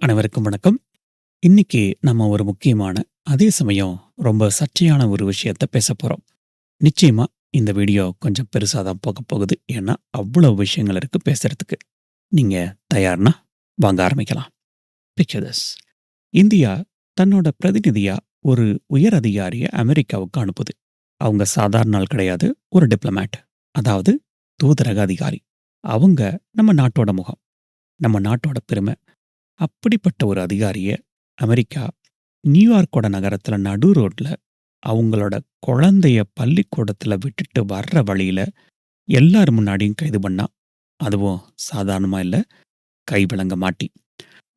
அனைவருக்கும் வணக்கம். இன்னைக்கு நம்ம ஒரு முக்கியமான, அதே சமயம் ரொம்ப சர்ச்சையான ஒரு விஷயத்த பேசப் போறோம். நிச்சயமா இந்த வீடியோ கொஞ்சம் பெருசா தான் போகப் போகுது. ஏன்னா, அவ்வளவு விஷயங்கள் இருக்கு பேசுறதுக்கு. நீங்க தயார்னா? வாங்க ஆரம்பிக்கலாம். Picture this. இந்தியா தன்னோட பிரதிநிதியா ஒரு உயர் அதிகாரிய அமெரிக்காவுக்கு அனுப்புது. அவங்க சாதாரண ஆள் கிடையாது. ஒரு டிப்ளமேட். அதாவது தூதரக அதிகாரி. அவங்க நம்ம நாட்டோட முகம். நம்ம நாட்டோட பெருமை. அப்படிப்பட்ட ஒரு அதிகாரிய அமெரிக்கா நியூயார்க்கோட நகரத்துல நடு ரோட்ல அவங்களோட குழந்தைய பள்ளிக்கூடத்துல விட்டுட்டு வர்ற வழியில எல்லார் முன்னாடியும் கைது பண்ணா. அதுவும் சாதாரணமா இல்ல, கை விலங்க மாட்டி.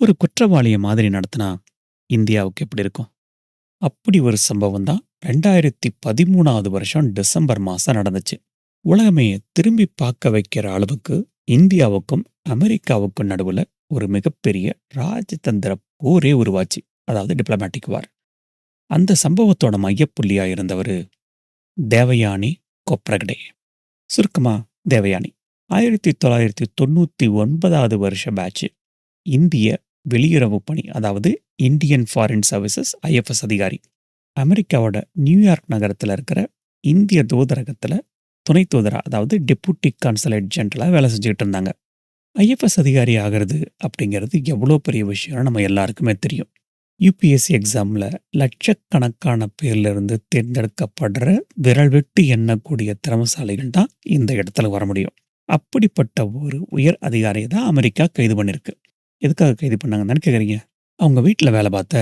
ஒரு குற்றவாளிய மாதிரி நடத்தினா இந்தியாவுக்கு எப்படி இருக்கும்? அப்படி ஒரு சம்பவம் தான் 2013வது வருஷம் டிசம்பர் மாசம் நடந்துச்சு. உலகமே திரும்பி பார்க்க வைக்கிற அளவுக்கு இந்தியாவுக்கும் அமெரிக்காவுக்கும் நடுவுல ஒரு மிகப்பெரிய ராஜதந்திர போரே உருவாச்சு. அதாவது டிப்ளமேட்டிக் வார். அந்த சம்பவத்தோட மையப்புள்ளியா இருந்தவரு தேவயானி கொப்ரகடே. சுருக்கமா தேவயானி. 1999வது வருஷ பேட்ச். இந்திய வெளியுறவு பணி, அதாவது இந்தியன் ஃபாரின் சர்வீசஸ் ஐஎஃப்எஸ் அதிகாரி. அமெரிக்காவோட நியூயார்க் நகரத்துல இருக்கிற இந்திய தூதரகத்துல துணை தூதரா, அதாவது டெபுட்டி கான்சலேட் ஜெனரலா வேலை செஞ்சுக்கிட்டு இருந்தாங்க. ஐஎஃப்எஸ் அதிகாரி ஆகிறது அப்படிங்கிறது எவ்வளோ பெரிய விஷயம்னு நம்ம எல்லாருக்குமே தெரியும். யுபிஎஸ்சி எக்ஸாம்ல லட்சக்கணக்கான பேர்ல இருந்து தேர்ந்தெடுக்கப்படுற விரல் விட்டு எண்ணக்கூடிய திறமசாலிகள் தான் இந்த இடத்துல வர முடியும். அப்படிப்பட்ட ஒரு உயர் அதிகாரியை தான் அமெரிக்கா கைது பண்ணிருக்கு. எதுக்காக கைது பண்ணாங்கன்னு கேக்குறீங்க? அவங்க வீட்டில் வேலை பார்த்த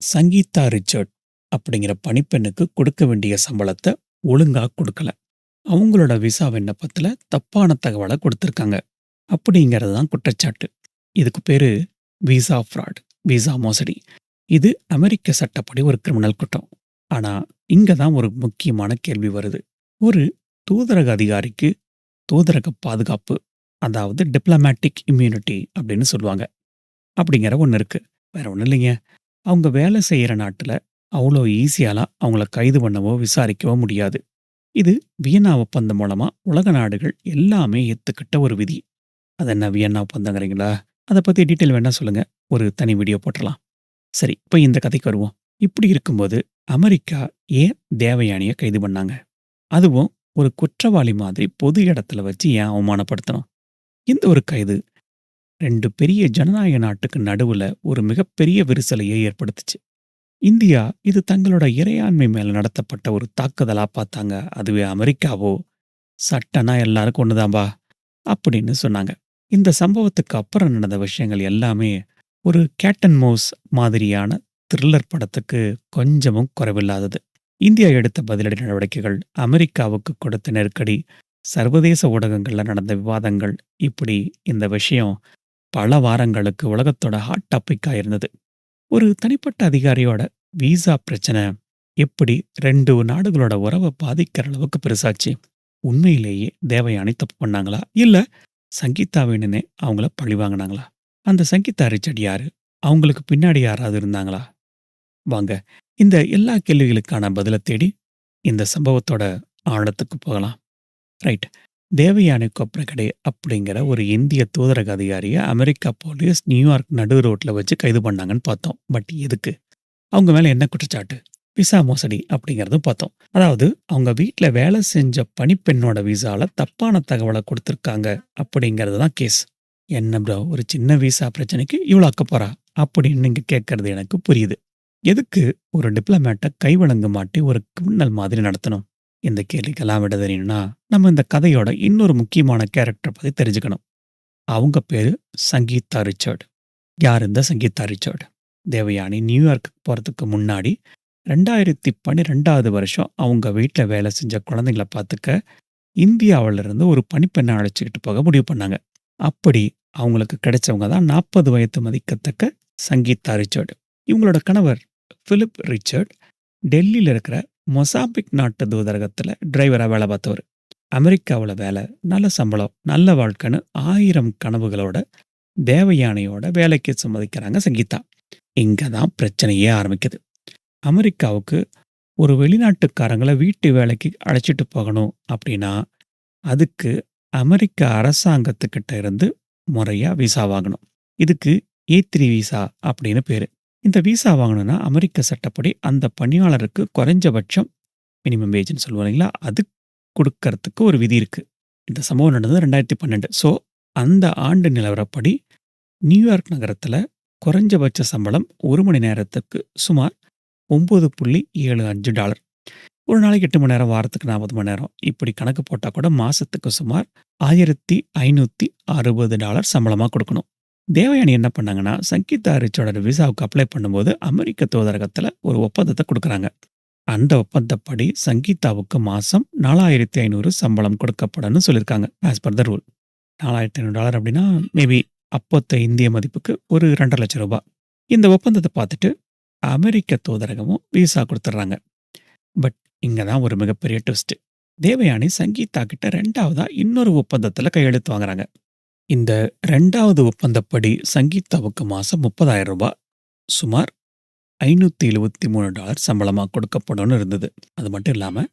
சங்கீதா ரிச்சர்ட் அப்படிங்கிற பணிப்பெண்ணுக்கு கொடுக்க வேண்டிய சம்பளத்தை ஒழுங்கா கொடுக்கல. அவங்களோட விசா விண்ணப்பத்துல தப்பான தகவலை கொடுத்திருக்காங்க அப்படிங்கிறது தான் குற்றச்சாட்டு. இதுக்கு பேரு விசா ஃப்ராட், விசா மோசடி. இது அமெரிக்க சட்டப்படி ஒரு கிரிமினல் குற்றம். ஆனா இங்க தான் ஒரு முக்கியமான கேள்வி வருது. ஒரு தூதரக அதிகாரிக்கு தூதரக பாதுகாப்பு, அதாவது டிப்ளமேட்டிக் இம்யூனிட்டி அப்படின்னு சொல்லுவாங்க, அப்படிங்கிற ஒன்று இருக்கு. வேற ஒன்றும் இல்லைங்க. அவங்க வேலை செய்யற நாட்டுல அவ்வளோ ஈஸியாலாம் அவங்கள கைது பண்ணவோ விசாரிக்கவோ முடியாது. இது வியன்னா ஒப்பந்தம் மூலமா உலக நாடுகள் எல்லாமே ஏத்துக்கிட்ட ஒரு விதி. அது என்ன வியன்னா ஒப்பந்தங்கிறீங்களா? அதை பத்தி டீட்டெயில் வேணா சொல்லுங்க. ஒரு தனி வீடியோ போட்டுறலாம். சரி, இப்ப இந்த கதைக்கு வருவோம். இப்படி இருக்கும்போது அமெரிக்கா ஏன் தேவயானிய கைது பண்ணாங்க? அதுவும் ஒரு குற்றவாளி மாதிரி பொது இடத்துல வச்சு ஏன் அவமானப்படுத்தணும்? இந்த ஒரு கைது 2 பெரிய ஜனநாயக நாட்டுக்கு நடுவுல ஒரு மிகப்பெரிய விரிசலையே ஏற்படுத்துச்சு. இந்தியா இது தங்களோட இறையாண்மை மேல நடத்தப்பட்ட ஒரு தாக்குதலா பார்த்தாங்க. அதுவே அமெரிக்காவோ சட்டனா எல்லாருக்கும் ஒண்ணுதான்பா அப்படின்னு சொன்னாங்க. இந்த சம்பவத்துக்கு அப்புறம் நடந்த விஷயங்கள் எல்லாமே ஒரு கேட் அண்ட் மவுஸ் மாதிரியான த்ரில்லர் படத்துக்கு கொஞ்சமும் குறைவில்லாதது. இந்தியா எடுத்த பதிலடி நடவடிக்கைகள், அமெரிக்காவுக்கு கொடுத்த நெருக்கடி, சர்வதேச ஊடகங்கள்ல நடந்த விவாதங்கள், இப்படி இந்த விஷயம் பல வாரங்களுக்கு உலகத்தோட ஹாட் டாபிக்கா இருந்தது. ஒரு தனிப்பட்ட அதிகாரியோட விசா பிரச்சனை எப்படி 2 நாடுகளோட உறவை பாதிக்கிற அளவுக்கு பெருசாச்சு? உண்மையிலேயே தேவயானி தப்பு பண்ணாங்களா? இல்ல சங்கீதா வேணுனே அவங்கள பழி வாங்குனாங்களா? அந்த சங்கீதா ரிச்சர்ட் யாரு? அவங்களுக்கு பின்னாடி யாராவது இருந்தாங்களா? வாங்க இந்த எல்லா கேள்விகளுக்கான பதில தேடி இந்த சம்பவத்தோட ஆழத்துக்கு போகலாம். ரைட். தேவயானி கொப்ரகடே அப்படிங்கிற ஒரு இந்திய தூதரக அதிகாரிய அமெரிக்கா போலீஸ் நியூயார்க் நடு ரோட்ல வச்சு கைது பண்ணாங்கன்னு பார்த்தோம். பட் எதுக்கு? அவங்க மேல என்ன குற்றச்சாட்டு? விசா மோசடி அப்படிங்கிறதும் பார்த்தோம். அதாவது அவங்க வீட்ல வேலை செஞ்ச பணிப்பெண்ணோட விசால தப்பான தகவலை கொடுத்திருக்காங்க அப்படிங்கிறது தான் கேஸ். என்ன ப்ரோ, ஒரு சின்ன விசா பிரச்சனைக்கு இவ்வளோ அக்கப்போறா அப்படின்னு நீங்க கேட்கறது எனக்கு புரியுது. எதுக்கு ஒரு டிப்ளமேட்ட கைவிலங்கு மாட்டி ஒரு கிரிமினல் மாதிரி நடத்தணும்? இந்த கேள்விக்கெல்லாம் விட தெரியணும்னா நம்ம இந்த கதையோட இன்னொரு முக்கியமான கேரக்டர் பத்தி தெரிஞ்சுக்கணும். அவங்க பேரு சங்கீதா ரிச்சர்ட். யார் இந்த சங்கீதா ரிச்சர்ட்? தேவயானி நியூயார்க்குக்கு போறதுக்கு முன்னாடி 2012வது வருஷம் அவங்க வீட்ல வேலை செஞ்ச குழந்தைங்கள பார்த்துக்க இந்தியாவுல இருந்து ஒரு பணிப்பெண்ணை அழைச்சுக்கிட்டு போக முடிவு பண்ணாங்க. அப்படி அவங்களுக்கு கிடைச்சவங்க தான் 40 வயது மதிக்கத்தக்க சங்கீதா ரிச்சர்ட். இவங்களோட கணவர் பிலிப் ரிச்சர்ட் டெல்லியில இருக்கிற மொசாம்பிக் நாட்டு தூதரகத்துல டிரைவரா வேலை பார்த்தவர். அமெரிக்காவுல வேலை, நல்ல சம்பளம், நல்ல வாழ்க்கைன்னு 1000 கனவுகளோட தேவயானியோட வேலைக்கு சம்மதிக்கிறாங்க சங்கீதா. இங்க தான் பிரச்சனையே ஆரம்பிக்குது. அமெரிக்காவுக்கு ஒரு வெளிநாட்டுக்காரங்கள வீட்டு வேலைக்கு அழைச்சிட்டு போகணும் அப்படின்னா, அதுக்கு அமெரிக்க அரசாங்கத்துக்கிட்ட இருந்து முறையா விசா வாங்கணும். இதுக்கு ஏ3 விசா அப்படின்னு பேரு. இந்த விசா வாங்கணும்னா அமெரிக்க சட்டப்படி அந்த பணியாளருக்கு குறைஞ்சபட்சம் மினிமம் வேஜ்ன்னு சொல்லுவோம் இல்லைங்களா? அது குடுக்கறதுக்கு ஒரு விதி இருக்கு. இந்த சம்பவம் நடந்தது 2012. ஸோ அந்த ஆண்டு நிலவரப்படி நியூயார்க் நகரத்தில குறைஞ்சபட்ச சம்பளம் 1 மணி நேரத்துக்கு சுமார் $9.75. ஒரு நாளைக்கு 8 மணி நேரம், வாரத்துக்கு 40 மணி நேரம். இப்படி கணக்கு போட்டா கூட மாசத்துக்கு சுமார் $1560 சம்பளமா குடுக்கணும். தேவயானி என்ன பண்ணாங்கன்னா, சங்கீதா ரிச்சோட விசாவுக்கு அப்ளை பண்ணும்போது அமெரிக்க தூதரகத்தில ஒரு ஒப்பந்தத்த குடுக்குறாங்க. அந்த ஒப்பந்தப்படி சங்கீதாவுக்கு மாசம் $4500 சம்பளம் கொடுக்கப்படும்னு சொல்லியிருக்காங்க. As per the rule. $4500 அப்படின்னா, மேபி அப்பத்த இந்திய மதிப்புக்கு ஒரு $2,50,000. இந்த ஒப்பந்தத்த பார்த்துட்டு அமெரிக்க தூதரகமும் விசா குடுத்துடுறாங்க. பட் இங்க தான் ஒரு மிகப்பெரிய ட்விஸ்ட். தேவயானி சங்கீதா கிட்ட 2வதா இன்னொரு ஒப்பந்தத்துல கையெழுத்து வாங்குறாங்க. இந்த 2வது ஒப்பந்தப்படி சங்கீதாவுக்கு மாசம் $30,000 சுமார் $573 சம்பளமா கொடுக்கப்படும்னு இருந்தது. அது மட்டும் இல்லாம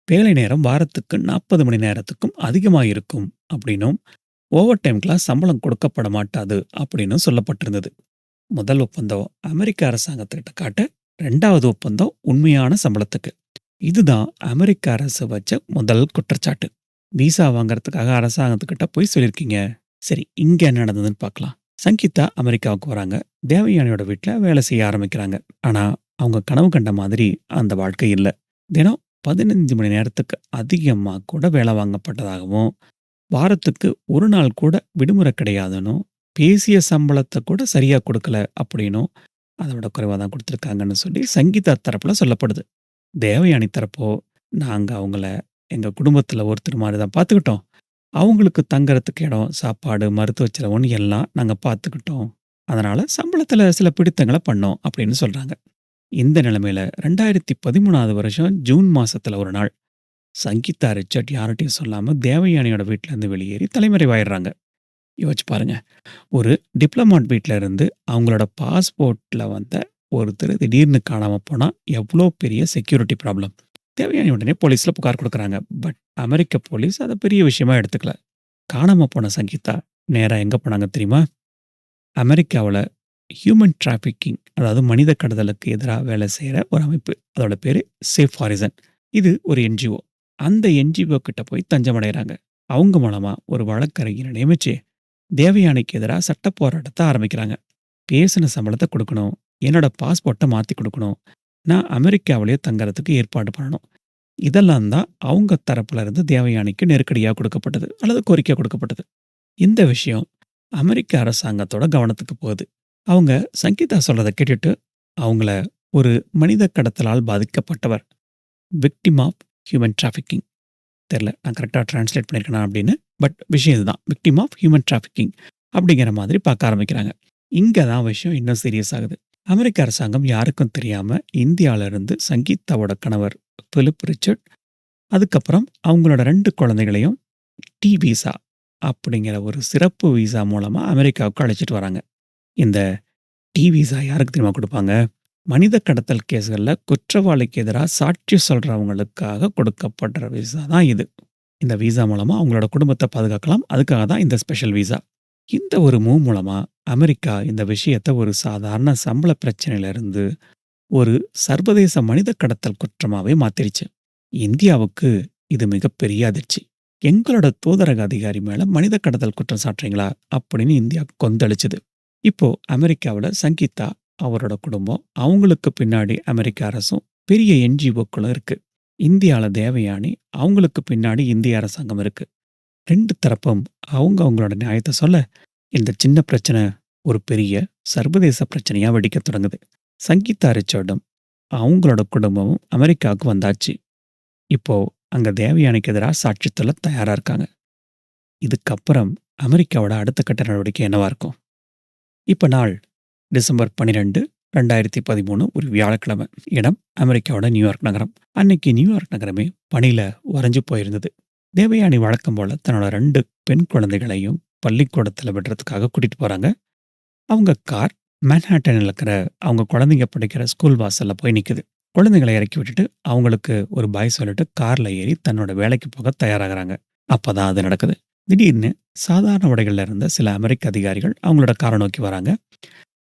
வேலை நேரம் வாரத்துக்கு 40 மணி நேரத்துக்கும் அதிகமா இருக்கும் அப்படின்னும், ஓவர் டைம்க்குலாம் சம்பளம் கொடுக்கப்பட மாட்டாது அப்படின்னும் சொல்லப்பட்டிருந்தது. முதல் ஒப்பந்தம் அமெரிக்க அரசாங்கத்துக்கிட்ட காட்ட, 2வது ஒப்பந்தம் உண்மையான சம்பளத்துக்கு. இதுதான் அமெரிக்க அரசு வச்ச முதல் குற்றச்சாட்டு. விசா வாங்குறதுக்காக அரசாங்கத்துக்கிட்ட பொய் சொல்லியிருக்கீங்க. சரி, இங்க என்ன நடந்ததுன்னு பார்க்கலாம். சங்கீதா அமெரிக்காவுக்கு வராங்க. தேவயானியோட வீட்ல வேலை செய்ய ஆரம்பிக்கிறாங்க. ஆனா, அவங்க கனவு கண்ட மாதிரி அந்த வாழ்க்கை இல்ல. தினம் 15 மணி நேரத்துக்கு அதிகமா கூட வேலை வாங்கப்பட்டதாகவும், வாரத்துக்கு ஒரு நாள் கூட விடுமுறை கிடையாதுன்னும், பேசிய சம்பளத்த கூட சரியா குடுக்கல அப்படின்னும், அதோட குறைவா தான் குடுத்துருக்காங்கன்னு சொல்லி சங்கீதா தரப்புல சொல்லப்படுது. தேவயானி தரப்போ, நாங்க அவங்கள எங்க குடும்பத்துல ஒருத்தர் மாரி தான் பார்த்துக்கிட்டோம். அவங்களுக்கு தங்கறதுக்கு இடம், சாப்பாடு, மருத்துவ செலவுன்னு எல்லாம் நாங்க பார்த்துக்கிட்டோம். அதனால சம்பளத்துல சில பிடித்தங்கள பண்ணோம் அப்படின்னு சொல்றாங்க. இந்த நிலைமையில 2013வது வருஷம் ஜூன் மாசத்துல ஒரு நாள், சங்கீதா ரிச்சர்ட் யார்ட்டயும் சொல்லாம தேவயானியோட வீட்லருந்து வெளியேறி தலைமறைவாயிடுறாங்க. யோசிச்சு பாருங்க. ஒரு டிப்ளோமாட் வீட்ல இருந்து அவங்களோட பாஸ்போர்ட்ல வந்த ஒருத்தர் திடீர்னு காணாம போனா எவ்ளோ பெரிய செக்யூரிட்டி ப்ராப்ளம். தேவயானி உடனே போலீஸ்ல புகார் குடுக்குறாங்க. பட் அமெரிக்க போலீஸ் அத பெரிய விஷயமா எடுத்துக்கல. காணாம போன சங்கீதா நேரா எங்க போனாங்க தெரியுமா? அமெரிக்காவுல ஹியூமன் டிராஃபிக்கிங், அதாவது மனித கடத்தலுக்கு எதிரா வேலை செய்ற ஒரு அமைப்பு. அதோட பேரு சேஃப் ஹாரிசன். இது ஒரு என்ஜிஓ. அந்த என்ஜிஓ கிட்ட போய் தஞ்சம் அடையறாங்க. அவங்க மூலமா ஒரு வழக்கறிஞரை நியமிச்சு தேவயானிக்கு எதிரா சட்ட போராட்டத்த ஆரம்பிக்கிறாங்க. பேசின சம்பளத்த குடுக்கணும். என்னோட பாஸ்போர்ட்ட மாத்தி குடுக்கணும். நான் அமெரிக்காவிலேயே தங்கறதுக்கு ஏற்பாடு பண்ணணும். இதெல்லாம் தான் அவங்க தரப்புல இருந்து தேவயானிக்கு நெருக்கடியா குடுக்கப்பட்டது அல்லது கோரிக்கையா குடுக்கப்பட்டது. இந்த விஷயம் அமெரிக்க அரசாங்கத்தோட கவனத்துக்கு போகுது. அவங்க சங்கீதா சொல்றத கேட்டுட்டு அவங்கள ஒரு மனித கடத்தலால் பாதிக்கப்பட்டவர், விக்டிம் ஆஃப் ஹியூமன் டிராஃபிக்கிங், தெரியல நான் கரெக்ட்டா டிரான்ஸ்லேட் பண்ணியிருக்கேனா அப்படின்னு. பட் விஷயம் இதுதான். விக்டிம் ஆஃப் ஹியூமன் டிராஃபிக்கிங் அப்படிங்கிற மாதிரி பார்க்க ஆரம்பிக்கிறாங்க. இங்க தான் விஷயம் இன்னும் சீரியஸ் ஆகுது. அமெரிக்க அரசாங்கம் யாருக்கும் தெரியாம இந்தியால இருந்து சங்கீதாவோட கணவர் பிலிப் ரிச்சர்ட், அதுக்கப்புறம் அவங்களோட 2 குழந்தைகளையும் டி விசா அப்படிங்கிற ஒரு சிறப்பு விசா மூலமா அமெரிக்காவுக்கு அழைச்சிட்டு வராங்க. இந்த டி விசா யாருக்கு தெரியுமா குடுப்பாங்க? மனித கடத்தல் கேஸ்கள்ல குற்றவாளிக்கு எதிரா சாட்சி சொல்றவங்களுக்காக கொடுக்கப்படுற விசா தான் இது. இந்த விசா மூலமா அவங்களோட குடும்பத்த பாதுகாக்கலாம். அதுக்காக தான் இந்த ஸ்பெஷல் விசா. இந்த ஒரு மூவ் மூலமா அமெரிக்கா இந்த விஷயத்த ஒரு சாதாரண சம்பள பிரச்சனையில இருந்து ஒரு சர்வதேச மனித கடத்தல் குற்றமாவே மாத்திருச்சு. இந்தியாவுக்கு இது மிகப்பெரிய அதிர்ச்சி. எங்களோட தூதரக அதிகாரி மேல மனித கடத்தல் குற்றம் சாட்டுறீங்களா அப்படின்னு இந்தியா கொந்தளிச்சுது. இப்போ அமெரிக்காவுல சங்கீதா, அவரோட குடும்பம், அவங்களுக்கு பின்னாடி அமெரிக்க அரசும், பெரிய என்ஜிஓக்களும் இருக்கு. இந்தியால தேவயானி, அவங்களுக்கு பின்னாடி இந்திய அரசாங்கம் இருக்கு. 2 தரப்பும் அவங்க அவங்களோட நியாயத்த சொல்ல, இந்த சின்ன பிரச்சனை ஒரு பெரிய சர்வதேச பிரச்சனையா வெடிக்கத் தொடங்குது. சங்கீதா ரிச்சர்டும் அவங்களோட குடும்பமும் அமெரிக்காவுக்கு வந்தாச்சு. இப்போ அங்க தேவயானிக்கு எதிரா சாட்சி சொல்ல தயாரா இருக்காங்க. இதுக்கப்புறம் அமெரிக்காவோட அடுத்த கட்ட நடவடிக்கை என்னவா இருக்கும்? இப்ப நாள் டிசம்பர் 12, 2013 ஒரு வியாழக்கிழமை. இடம் அமெரிக்காவோட நியூயார்க் நகரம். அன்னைக்கு நியூயார்க் நகரமே பனியில உறைஞ்சு போயிருந்தது. தேவயானி வழக்கம் போல தன்னோட 2 பெண் குழந்தைகளையும் பள்ளிக்கூடத்துல விடுறதுக்காக கூட்டிட்டு போறாங்க. அவங்க கார் மேன்ஹாட்டன்ல இருக்கிற அவங்க குழந்தைங்க படிக்கிற ஸ்கூல் வாசல்ல போய் நிக்குது. குழந்தைகளை இறக்கி விட்டுட்டு அவங்களுக்கு ஒரு பாய் சொல்லிட்டு கார்ல ஏறி தன்னோட வேலைக்கு போக தயாராகுறாங்க. அப்பதான் அது நடக்குது. திடீர்னு சாதாரண உடைகள்ல இருந்த சில அமெரிக்க அதிகாரிகள் அவங்களோட காரை நோக்கி வராங்க.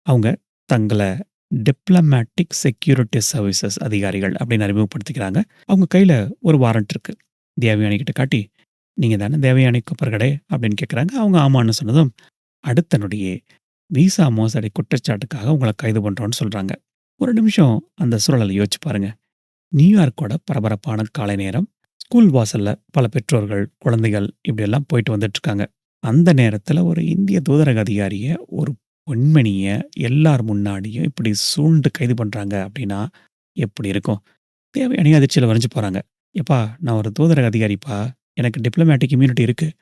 அவங்க தங்கள டிப்ளமேட்டிக் செக்யூரிட்டி சர்வீசஸ் அதிகாரிகள் அப்படின்னு அறிமுகப்படுத்திக்கிறாங்க. அவங்க கையில ஒரு வாரண்ட் இருக்கு. தேவயானி கிட்ட காட்டி, "நீங்க தானே தேவயானி கொப்பர்கடே?" அப்படின்னு கேட்குறாங்க. அவங்க ஆமான்னு சொன்னதும், அடுத்த நொடியே விசா மோசடி குற்றச்சாட்டுக்காக உங்கள கைது பண்றோம்னு சொல்றாங்க. ஒரு நிமிஷம் அந்த சூழலை யோசிச்சு பாருங்க. நியூயார்க்கோட பரபரப்பான காலை நேரம். ஸ்கூல் வாசல்ல பல பெற்றோர்கள், குழந்தைகள் இப்படியெல்லாம் போயிட்டு வந்துட்டுருக்காங்க. அந்த நேரத்தில ஒரு இந்திய தூதரக அதிகாரிய, ஒரு பெண்மணிய எல்லார் முன்னாடியும் இப்படி சூழ்ந்து கைது பண்றாங்க அப்படின்னா, எப்படி இருக்கும்? தேவயானி அதிர்ச்சியில உறைஞ்சு போறாங்க. "எப்பா நான் ஒரு தூதரக அதிகாரிப்பா. எனக்கு டிப்ளமேட்டிக் இம்யூனிட்டி இருக்கு.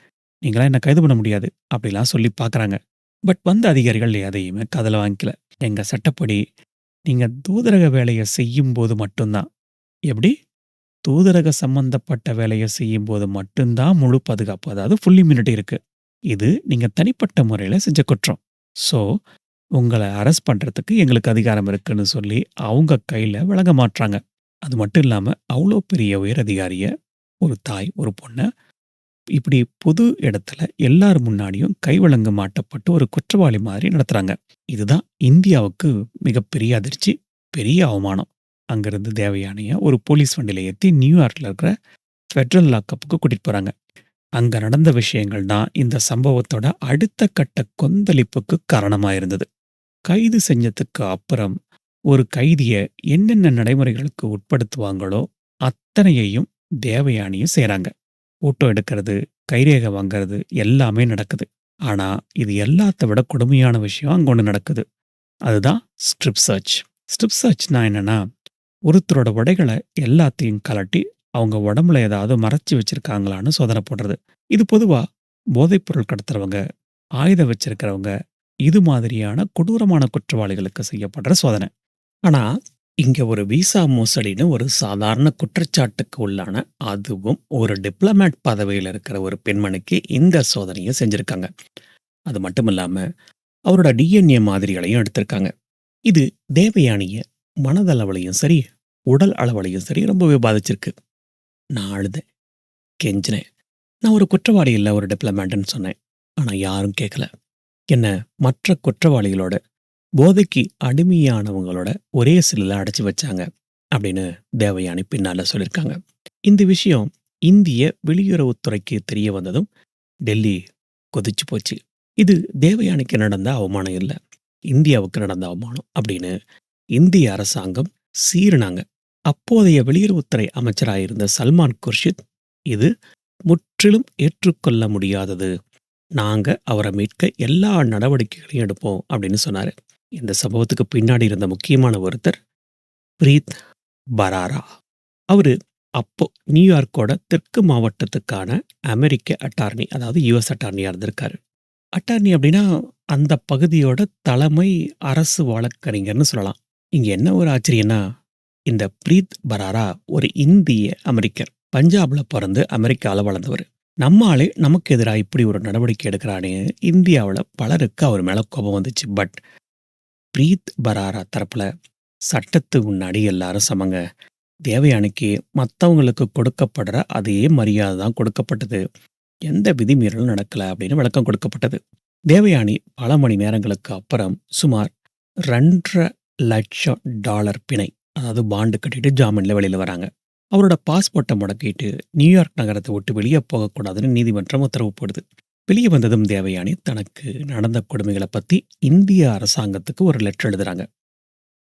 நீங்கலாம் என்ன கைது பண்ண முடியாது." அப்படிலாம் சொல்லி பார்க்குறாங்க. பட் வந்த அதிகாரிகள் எதையுமே காதுல வாங்கிக்கல. "எங்க சட்டப்படி நீங்க தூதரக வேலைய செய்யும்போது மட்டும் தான்." எப்படி? தூதரக சம்பந்தப்பட்ட வேலைய செய்யும்போது மட்டும் தான் முழு பாதுகாப்பு. அதாவது ஃபுல் இம்யூனிட்டி இருக்கு. இது நீங்க தனிப்பட்ட முறையில செஞ்ச குற்றம். ஸோ, உங்கள அரெஸ்ட் பண்றதுக்கு எங்களுக்கு அதிகாரம் இருக்குன்னு சொல்லி அவங்க கையில விலங்க மாட்றாங்க. அது மட்டும் இல்லாம அவ்ளோ பெரிய உயர் அதிகாரிய, ஒரு தாய், ஒரு பொண்ண இப்படி பொது இடத்துல எல்லார் முன்னாடியும் கைவிலங்கு மாட்டப்பட்டு ஒரு குற்றவாளி மாதிரி நடத்துறாங்க. இதுதான் இந்தியாவுக்கு மிகப்பெரிய அதிர்ச்சி, பெரிய அவமானம். அங்கிருந்து தேவயானிய ஒரு போலீஸ் வண்டியில ஏத்தி நியூயார்க்ல இருக்கிற ஃபெடரல் லாக்கப்புக்கு கூட்டிட்டு போறாங்க. அங்க நடந்த விஷயங்கள் தான் இந்த சம்பவத்தோட அடுத்த கட்ட கொந்தளிப்புக்கு காரணமா இருந்தது. கைது செஞ்சதுக்கு அப்புறம் ஒரு கைதிய என்னென்ன நடைமுறைகளுக்கு உட்படுத்துவாங்களோ அத்தனையையும் தேவயானியும் செய்றாங்க. ஃபோட்டோ எடுக்கிறது, கைரேகை வாங்குறது எல்லாமே நடக்குது. ஆனா இது எல்லாத்த விட கொடுமையான விஷயம் அங்க ஒண்ணு நடக்குது. அதுதான் ஸ்ட்ரிப் சர்ச். ஸ்ட்ரிப் சர்ச்னா என்னன்னா, ஒருத்தரோட உடைகள எல்லாத்தையும் கழட்டி அவங்க உடம்புல ஏதாவது மறைச்சு வச்சிருக்காங்களான்னு சோதனை போடுறது. இது பொதுவா போதைப்பொருள் கடத்துறவங்க, ஆயுதம் வச்சிருக்கிறவங்க, இது மாதிரியான கொடூரமான குற்றவாளிகளுக்கு செய்யப்படுற சோதனை. ஆனா, இங்க ஒரு விசா மோசடின்னு ஒரு சாதாரண குற்றச்சாட்டுக்கு உள்ளான, அதுவும் ஒரு டிப்ளமேட் பதவியில இருக்கிற ஒரு பெண்மணிக்கு இந்த சோதனைய செஞ்சிருக்காங்க. அது மட்டும் இல்லாம, அவரோட டிஎன்ஏ மாதிரிகளையும் எடுத்திருக்காங்க. இது தேவயானிய மனதளவுலயும் சரி, உடல் அளவுலயும் சரி ரொம்பவே பாதிச்சிருக்கு. நான் அழுதேன், கெஞ்சினேன். நான் ஒரு குற்றவாளி இல்ல, ஒரு டிப்ளமேட்ன்னு சொன்னேன். ஆனா யாரும் கேட்கல. என்ன மற்ற குற்றவாளிகளோட போதைக்கு அடிமையானவங்களோட ஒரே செல்லுல அடைச்சு வச்சாங்க அப்படின்னு தேவயானி பின்னால சொல்லியிருக்காங்க. இந்த விஷயம் இந்திய வெளியுறவுத்துறைக்கு தெரிய வந்ததும் டெல்லி கொதிச்சு போச்சு. இது தேவயானிக்கு நடந்த அவமானம் இல்ல, இந்தியாவுக்கு நடந்த அவமானம் அப்படின்னு இந்திய அரசாங்கம் சீறினாங்க. அப்போதைய வெளியுறவுத்துறை அமைச்சராயிருந்த சல்மான் குர்ஷித், இது முற்றிலும் ஏற்றுக்கொள்ள முடியாதது. நாங்க அவர மீட்க எல்லா நடவடிக்கைகளையும் எடுப்போம் அப்படின்னு சொன்னாரு. இந்த சம்பவத்துக்கு பின்னாடி இருந்த முக்கியமான ஒருத்தர் பிரீத் பராரா. அவரு அப்போ நியூயார்க்கோட தெற்கு மாவட்டத்துக்கான அமெரிக்க அட்டார்னி, அதாவது யுஎஸ் அட்டார்னியா இருந்திருக்காரு. அட்டார்னி அப்படின்னா அந்த பகுதியோட தலைமை அரசு வழக்கறிஞர்னு சொல்லலாம். இங்க என்ன ஒரு ஆச்சரியம்னா, இந்த பிரீத் பராரா ஒரு இந்திய அமெரிக்கர். பஞ்சாப்ல பிறந்து அமெரிக்கால வளர்ந்தவர். நம்ம ஆளே நமக்கு எதிரா இப்படி ஒரு நடவடிக்கை எடுக்கிறானே, இந்தியாவுல பலருக்கு அவர் மேல கோபம் வந்துச்சு. பட் பிரீத் பராரா தரப்புல சட்டத்துக்கு முன்னாடி எல்லாரும் சமங்க. தேவயானிக்கு மத்தவங்களுக்கு கொடுக்கப்படுற அதே மரியாதை தான் கொடுக்கப்பட்டது. எந்த விதிமீறலும் நடக்கல அப்படின்னு விளக்கம் கொடுக்கப்பட்டது. தேவயானி பல மணி நேரங்களுக்கு அப்புறம் சுமார் $2,50,000 பிணை, அதாவது பாண்டு கட்டிட்டு ஜாமீன்ல வெளியில வராங்க. அவரோட பாஸ்போர்ட்டை முடக்கிட்டு நியூயார்க் நகரத்தை விட்டு வெளியே போகக்கூடாதுன்னு நீதிமன்றம் உத்தரவு போடுது. வெளியே வந்ததும் தேவயானி தனக்கு நடந்த கொடுமைகளை பத்தி இந்திய அரசாங்கத்துக்கு ஒரு லெட்டர் எழுதுறாங்க.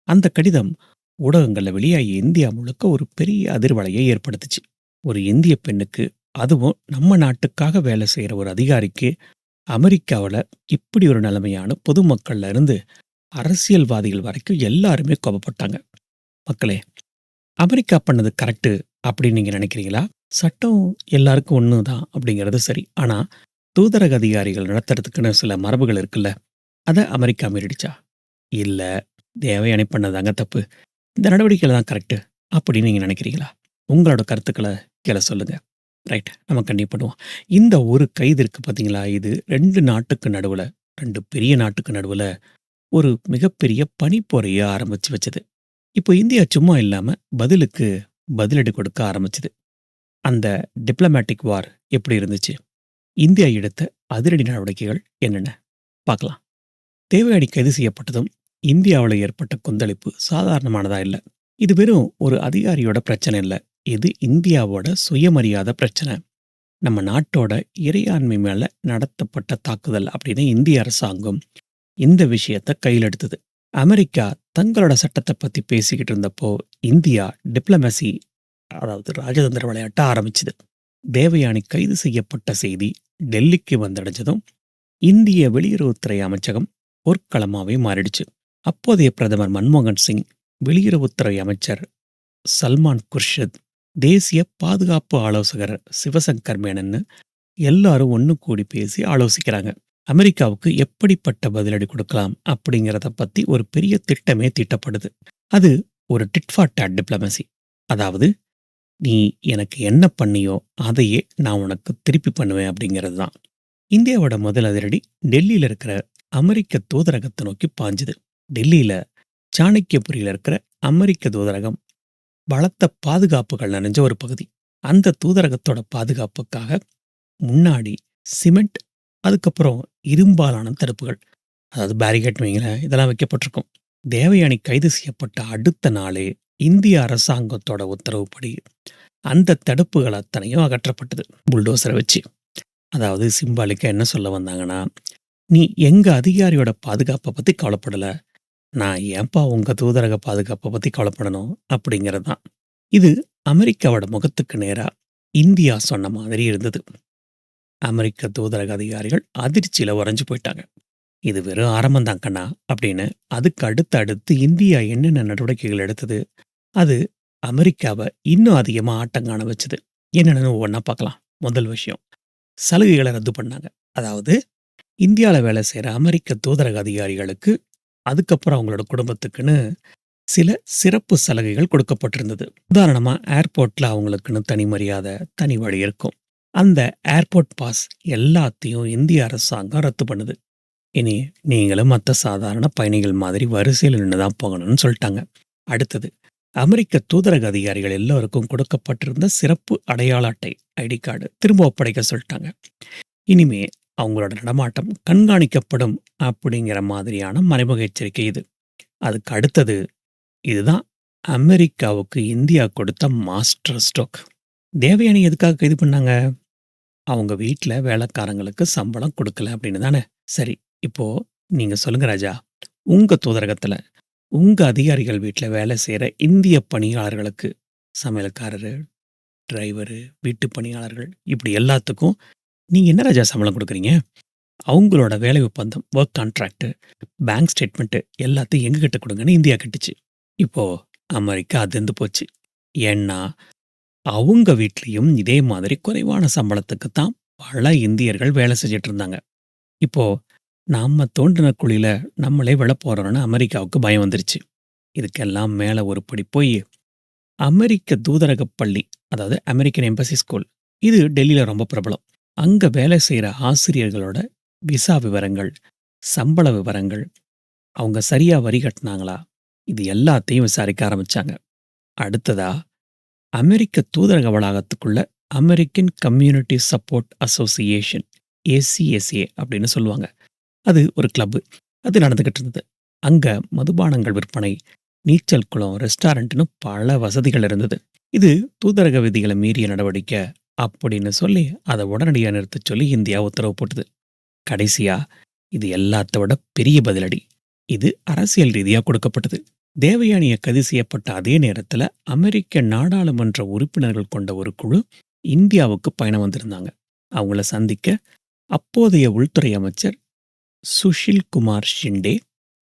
அந்த கடிதம் ஊடகங்கள்ல வெளியாகி இந்தியா முழுக்க ஒரு பெரிய அதிர்வலையை ஏற்படுத்துச்சு. ஒரு இந்திய பெண்ணுக்கு, அதுவும் நம்ம நாட்டுக்காக வேலை செய்யற ஒரு அதிகாரிக்கு அமெரிக்காவுல இப்படி ஒரு நிலைமையான பொதுமக்கள்ல இருந்து அரசியல்வாதிகள் வரைக்கும் எல்லாருமே கோபப்பட்டாங்க. மக்களே, அமெரிக்கா பண்ணது கரெக்ட் அப்படின்னு நீங்க நினைக்கிறீங்களா? சட்டம் எல்லாருக்கும் ஒன்று தான் அப்படிங்கிறது சரி. ஆனா தூதரக அதிகாரிகள் நடத்துறதுக்குன்னு சில மரபுகள் இருக்குல்ல, அதை அமெரிக்கா மீறிடுச்சா? இல்ல, தேவயானி பண்ணதாங்க தப்பு. இந்த நடவடிக்கைகள் தான் கரெக்ட் அப்படின்னு நீங்க நினைக்கிறீங்களா? உங்களோட கருத்துக்களை கீழே சொல்லுங்க. ரைட், நம்ம கண்டிப்பா பண்ணுவோம். இந்த ஒரு கைது இருக்கு பார்த்தீங்களா, இது 2 நாட்டுக்கு நடுவுல, 2 பெரிய நாட்டுக்கு நடுவுல ஒரு மிகப்பெரிய பனிப்போரைய ஆரம்பிச்சு வச்சது. இப்போ இந்தியா சும்மா இல்லாம பதிலுக்கு பதிலடி கொடுக்க ஆரம்பிச்சது. அந்த டிப்ளமேட்டிக் வார் எப்படி இருந்துச்சு? இந்தியா எடுத்த அதிரடி நடவடிக்கைகள் என்னென்ன பார்க்கலாம். தேவயானி கைது செய்யப்பட்டதும் இந்தியாவில் ஏற்பட்ட கொந்தளிப்பு சாதாரணமானதா இல்ல. இது வெறும் ஒரு அதிகாரியோட பிரச்சனை இல்ல. இது இந்தியாவோட சுயமரியாதை பிரச்சனை. நம்ம நாட்டோட இறையாண்மை மேல நடத்தப்பட்ட தாக்குதல் அப்படின்னு இந்திய அரசாங்கம் இந்த விஷயத்த கையில் எடுத்தது. அமெரிக்கா தங்களோட சட்டத்தை பத்தி பேசிக்கிட்டு இருந்தப்போ இந்தியா டிப்ளமசி, அதாவது ராஜதந்திர விளையாட்ட ஆரம்பிச்சுது. தேவயானி கைது செய்யப்பட்ட செய்தி டெல்லிக்கு வந்தடைஞ்சதும் இந்திய வெளியுறவுத்துறை அமைச்சகம் போர்க்களமாவே மாறிடுச்சு. அப்போதைய பிரதமர் மன்மோகன் சிங், வெளியுறவுத்துறை அமைச்சர் சல்மான் குர்ஷித், தேசிய பாதுகாப்பு ஆலோசகர் சிவசங்கர் மேனன்னு எல்லாரும் ஒன்று கூடி பேசி ஆலோசிக்கிறாங்க. அமெரிக்காவுக்கு எப்படிப்பட்ட பதிலடி கொடுக்கலாம் அப்படிங்கிறத பத்தி ஒரு பெரிய திட்டமே தீட்டப்படுது. அது ஒரு டிட் ஃபார் டாட் டிப்ளமசி. அதாவது, நீ எனக்கு என்ன பண்ணியோ அதையே நான் உனக்கு திருப்பி பண்ணுவேன் அப்படிங்கிறது தான். இந்தியாவோட முதல் அதிரடி டெல்லியில இருக்கிற அமெரிக்க தூதரகத்தை நோக்கி பாஞ்சுது. டெல்லியில சாணக்கியபுரியில இருக்கிற அமெரிக்க தூதரகம் பலத்த பாதுகாப்புகள் நிறைஞ்ச ஒரு பகுதி. அந்த தூதரகத்தோட பாதுகாப்புக்காக முன்னாடி சிமெண்ட், அதுக்கப்புறம் இரும்பாலான தடுப்புகள், அதாவது பேரிகேட் வைங்களேன், இதெல்லாம் வைக்கப்பட்டிருக்கும். தேவயானி கைது செய்யப்பட்ட அடுத்த நாளே இந்திய அரசாங்கத்தோட உத்தரவுப்படி அந்த தடுப்புகள் அத்தனையும் அகற்றப்பட்டது புல்டோசரை வச்சு. அதாவது சிம்பாலிக்கா என்ன சொல்ல வந்தாங்கன்னா, நீ எங்க அதிகாரியோட பாதுகாப்பை பத்தி கவலைப்படல, நான் ஏன்பா உங்க தூதரக பாதுகாப்பை பத்தி கவலைப்படணும் அப்படிங்கிறது தான். இது அமெரிக்காவோட முகத்துக்கு நேரா இந்தியா சொன்ன மாதிரி இருந்தது. அமெரிக்க தூதரக அதிகாரிகள் அதிர்ச்சியில உறைஞ்சு போயிட்டாங்க. இது வெறும் ஆரம்பம்தான் கண்ணா அப்படின்னு. அதுக்கு அடுத்து இந்தியா என்னென்ன நடவடிக்கைகள் எடுத்தது, அது அமெரிக்காவை இன்னும் அதிகமா ஆட்டங்காண வச்சது. என்னென்னு ஒவ்வொன்றா பார்க்கலாம். முதல் விஷயம், சலுகைகளை ரத்து பண்ணாங்க. அதாவது, இந்தியாவில் வேலை செய்கிற அமெரிக்க தூதரக அதிகாரிகளுக்கு, அதுக்கப்புறம் அவங்களோட குடும்பத்துக்குன்னு சில சிறப்பு சலுகைகள் கொடுக்கப்பட்டிருந்தது. உதாரணமா, ஏர்போர்ட்ல அவங்களுக்குன்னு தனி மரியாதை, தனி வழி இருக்கும். அந்த ஏர்போர்ட் பாஸ் எல்லாத்தையும் இந்திய அரசாங்கம் ரத்து பண்ணுது. இனி நீங்களும் மற்ற சாதாரண பயணிகள் மாதிரி வரிசையில் நின்று தான் போகணும்னு சொல்லிட்டாங்க. அடுத்தது, அமெரிக்க தூதரக அதிகாரிகள் எல்லோருக்கும் கொடுக்கப்பட்டிருந்த சிறப்பு அடையாள அட்டை, ஐடி கார்டு திரும்ப ஒப்படைக்க சொல்லிட்டாங்க. இனிமே அவங்களோட நடமாட்டம் கண்காணிக்கப்படும் அப்படிங்கிற மாதிரியான மறைமுக எச்சரிக்கை இது. அதுக்கு அடுத்தது, இதுதான் அமெரிக்காவுக்கு இந்தியா கொடுத்த மாஸ்டர் ஸ்ட்ரோக். தேவயானி எதுக்காக கைது பண்ணாங்க? அவங்க வீட்டில் வேலைக்காரங்களுக்கு சம்பளம் கொடுக்கல அப்படின்னு தானே. சரி, இப்போ நீங்க சொல்லுங்க ராஜா, உங்க தூதரகத்துல உங்க அதிகாரிகள் வீட்டில் வேலை செய்கிற இந்திய பணியாளர்களுக்கு, சமையல்காரரு, டிரைவரு, வீட்டு பணியாளர்கள், இப்படி எல்லாத்துக்கும் நீங்க என்ன ராஜா சம்பளம் கொடுக்குறீங்க? அவங்களோட வேலை ஒப்பந்தம், ஒர்க் கான்ட்ராக்ட், பேங்க் ஸ்டேட்மெண்ட் எல்லாத்தையும் எங்ககிட்ட கொடுங்கன்னு இந்தியா கட்டுச்சு. இப்போ அமெரிக்கா அதிர்ந்து போச்சு. ஏன்னா அவங்க வீட்லேயும் இதே மாதிரி குறைவான சம்பளத்துக்கு தான் பல இந்தியர்கள் வேலை செஞ்சுட்டு இருந்தாங்க. இப்போ நாம தோண்டின குழியில நம்மளே விழ போறோம்னு அமெரிக்காவுக்கு பயம் வந்துருச்சு. இதுக்கெல்லாம் மேல ஒரு படி போய் அமெரிக்க தூதரக பள்ளி, அதாவது அமெரிக்கன் எம்பசி ஸ்கூல், இது டெல்லியில ரொம்ப பிரபலம். அங்க வேலை செய்யற ஆசிரியர்களோட விசா விவரங்கள், சம்பள விவரங்கள், அவங்க சரியா வரி கட்டினாங்களா, இது எல்லாத்தையும் விசாரிக்க ஆரம்பிச்சாங்க. அடுத்ததா, அமெரிக்க தூதரக வளாகத்துக்குள்ள American community support association, ACSA அப்படின்னு சொல்லுவாங்க. அது ஒரு கிளப்பு. அது நடந்துகிட்டு இருந்தது. அங்க மதுபானங்கள் விற்பனை, நீச்சல் குளம், ரெஸ்டாரண்ட்னு பல வசதிகள் இருந்தது. இது தூதரக விதிகளை மீறிய நடவடிக்கை அப்படின்னு சொல்லி அதை உடனடியாக நிறுத்த சொல்லி இந்தியா உத்தரவு போட்டது. கடைசியா, இது எல்லாத்த விட பெரிய பதிலடி, இது அரசியல் ரீதியாக கொடுக்கப்பட்டது. தேவயானியை கைது செய்யப்பட்ட அதே நேரத்தில் அமெரிக்க நாடாளுமன்ற உறுப்பினர்கள் கொண்ட ஒரு குழு இந்தியாவுக்கு பயணம் வந்திருந்தாங்க. அவங்கள சந்திக்க அப்போதைய உள்துறை அமைச்சர் சுஷில் குமார் ஷிண்டே,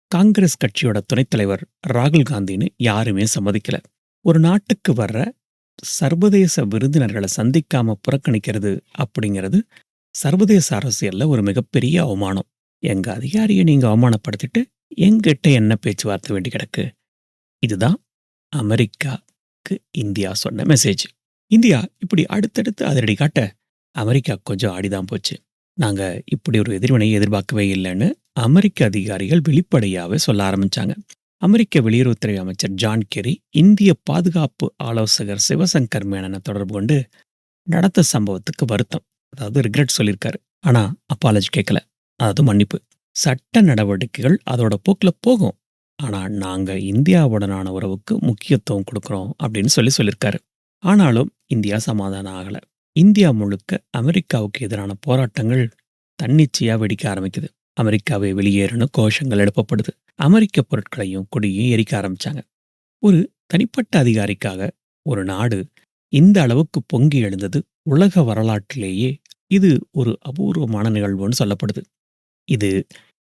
காங்கிரஸ் கட்சியோட துணைத் தலைவர் ராகுல் காந்தின்னு யாருமே சம்மதிக்கல. ஒரு நாட்டுக்கு வர்ற சர்வதேச விருந்தினர்களை சந்திக்காம புறக்கணிக்கிறது அப்படிங்கிறது சர்வதேச அரசியல்ல ஒரு மிகப்பெரிய அவமானம். எங்க அதிகாரியை நீங்க அவமானப்படுத்திட்டு எங்கிட்ட என்ன பேச்சுவார்த்தை வேண்டி கிடக்கு? இதுதான் அமெரிக்காக்கு இந்தியா சொன்ன மெசேஜ். இந்தியா இப்படி அடுத்தடுத்து அதிரடி காட்ட அமெரிக்கா கொஞ்சம் ஆடிதான் போச்சு. நாங்க இப்படி ஒரு எதிர்வினையை எதிர்பார்க்கவே இல்லைன்னு அமெரிக்க அதிகாரிகள் வெளிப்படையாவே சொல்ல ஆரம்பிச்சாங்க. அமெரிக்க வெளியுறவுத்துறை அமைச்சர் ஜான் கெரி இந்திய பாதுகாப்பு ஆலோசகர் சிவசங்கர் மேனனை தொடர்பு கொண்டு நடந்த சம்பவத்துக்கு வருத்தம் அதாவது ரிக்ரெட் சொல்லியிருக்காரு. ஆனா அப்பாலஜி கேட்கல. அதாவது மன்னிப்பு. சட்ட நடவடிக்கைகள் அதோட போக்குல போகும். ஆனா நாங்க இந்தியாவுடனான உறவுக்கு முக்கியத்துவம் குடுக்குறோம் அப்படின்னு சொல்லியிருக்காரு. ஆனாலும் இந்தியா சமாதானம் ஆகல. இந்தியா முழுக்க அமெரிக்காவுக்கு எதிரான போராட்டங்கள் தன்னிச்சையா வெடிக்க ஆரம்பிக்குது. அமெரிக்காவை வெளியேறுன்னு கோஷங்கள் எழுப்பப்படுது. அமெரிக்க பொருட்களையும் கொடியையும் எரிக்க ஆரம்பிச்சாங்க. ஒரு தனிப்பட்ட அதிகாரிக்காக ஒரு நாடு இந்த அளவுக்கு பொங்கி எழுந்தது உலக வரலாற்றிலேயே இது ஒரு அபூர்வமான நிகழ்வுன்னு சொல்லப்படுது. இது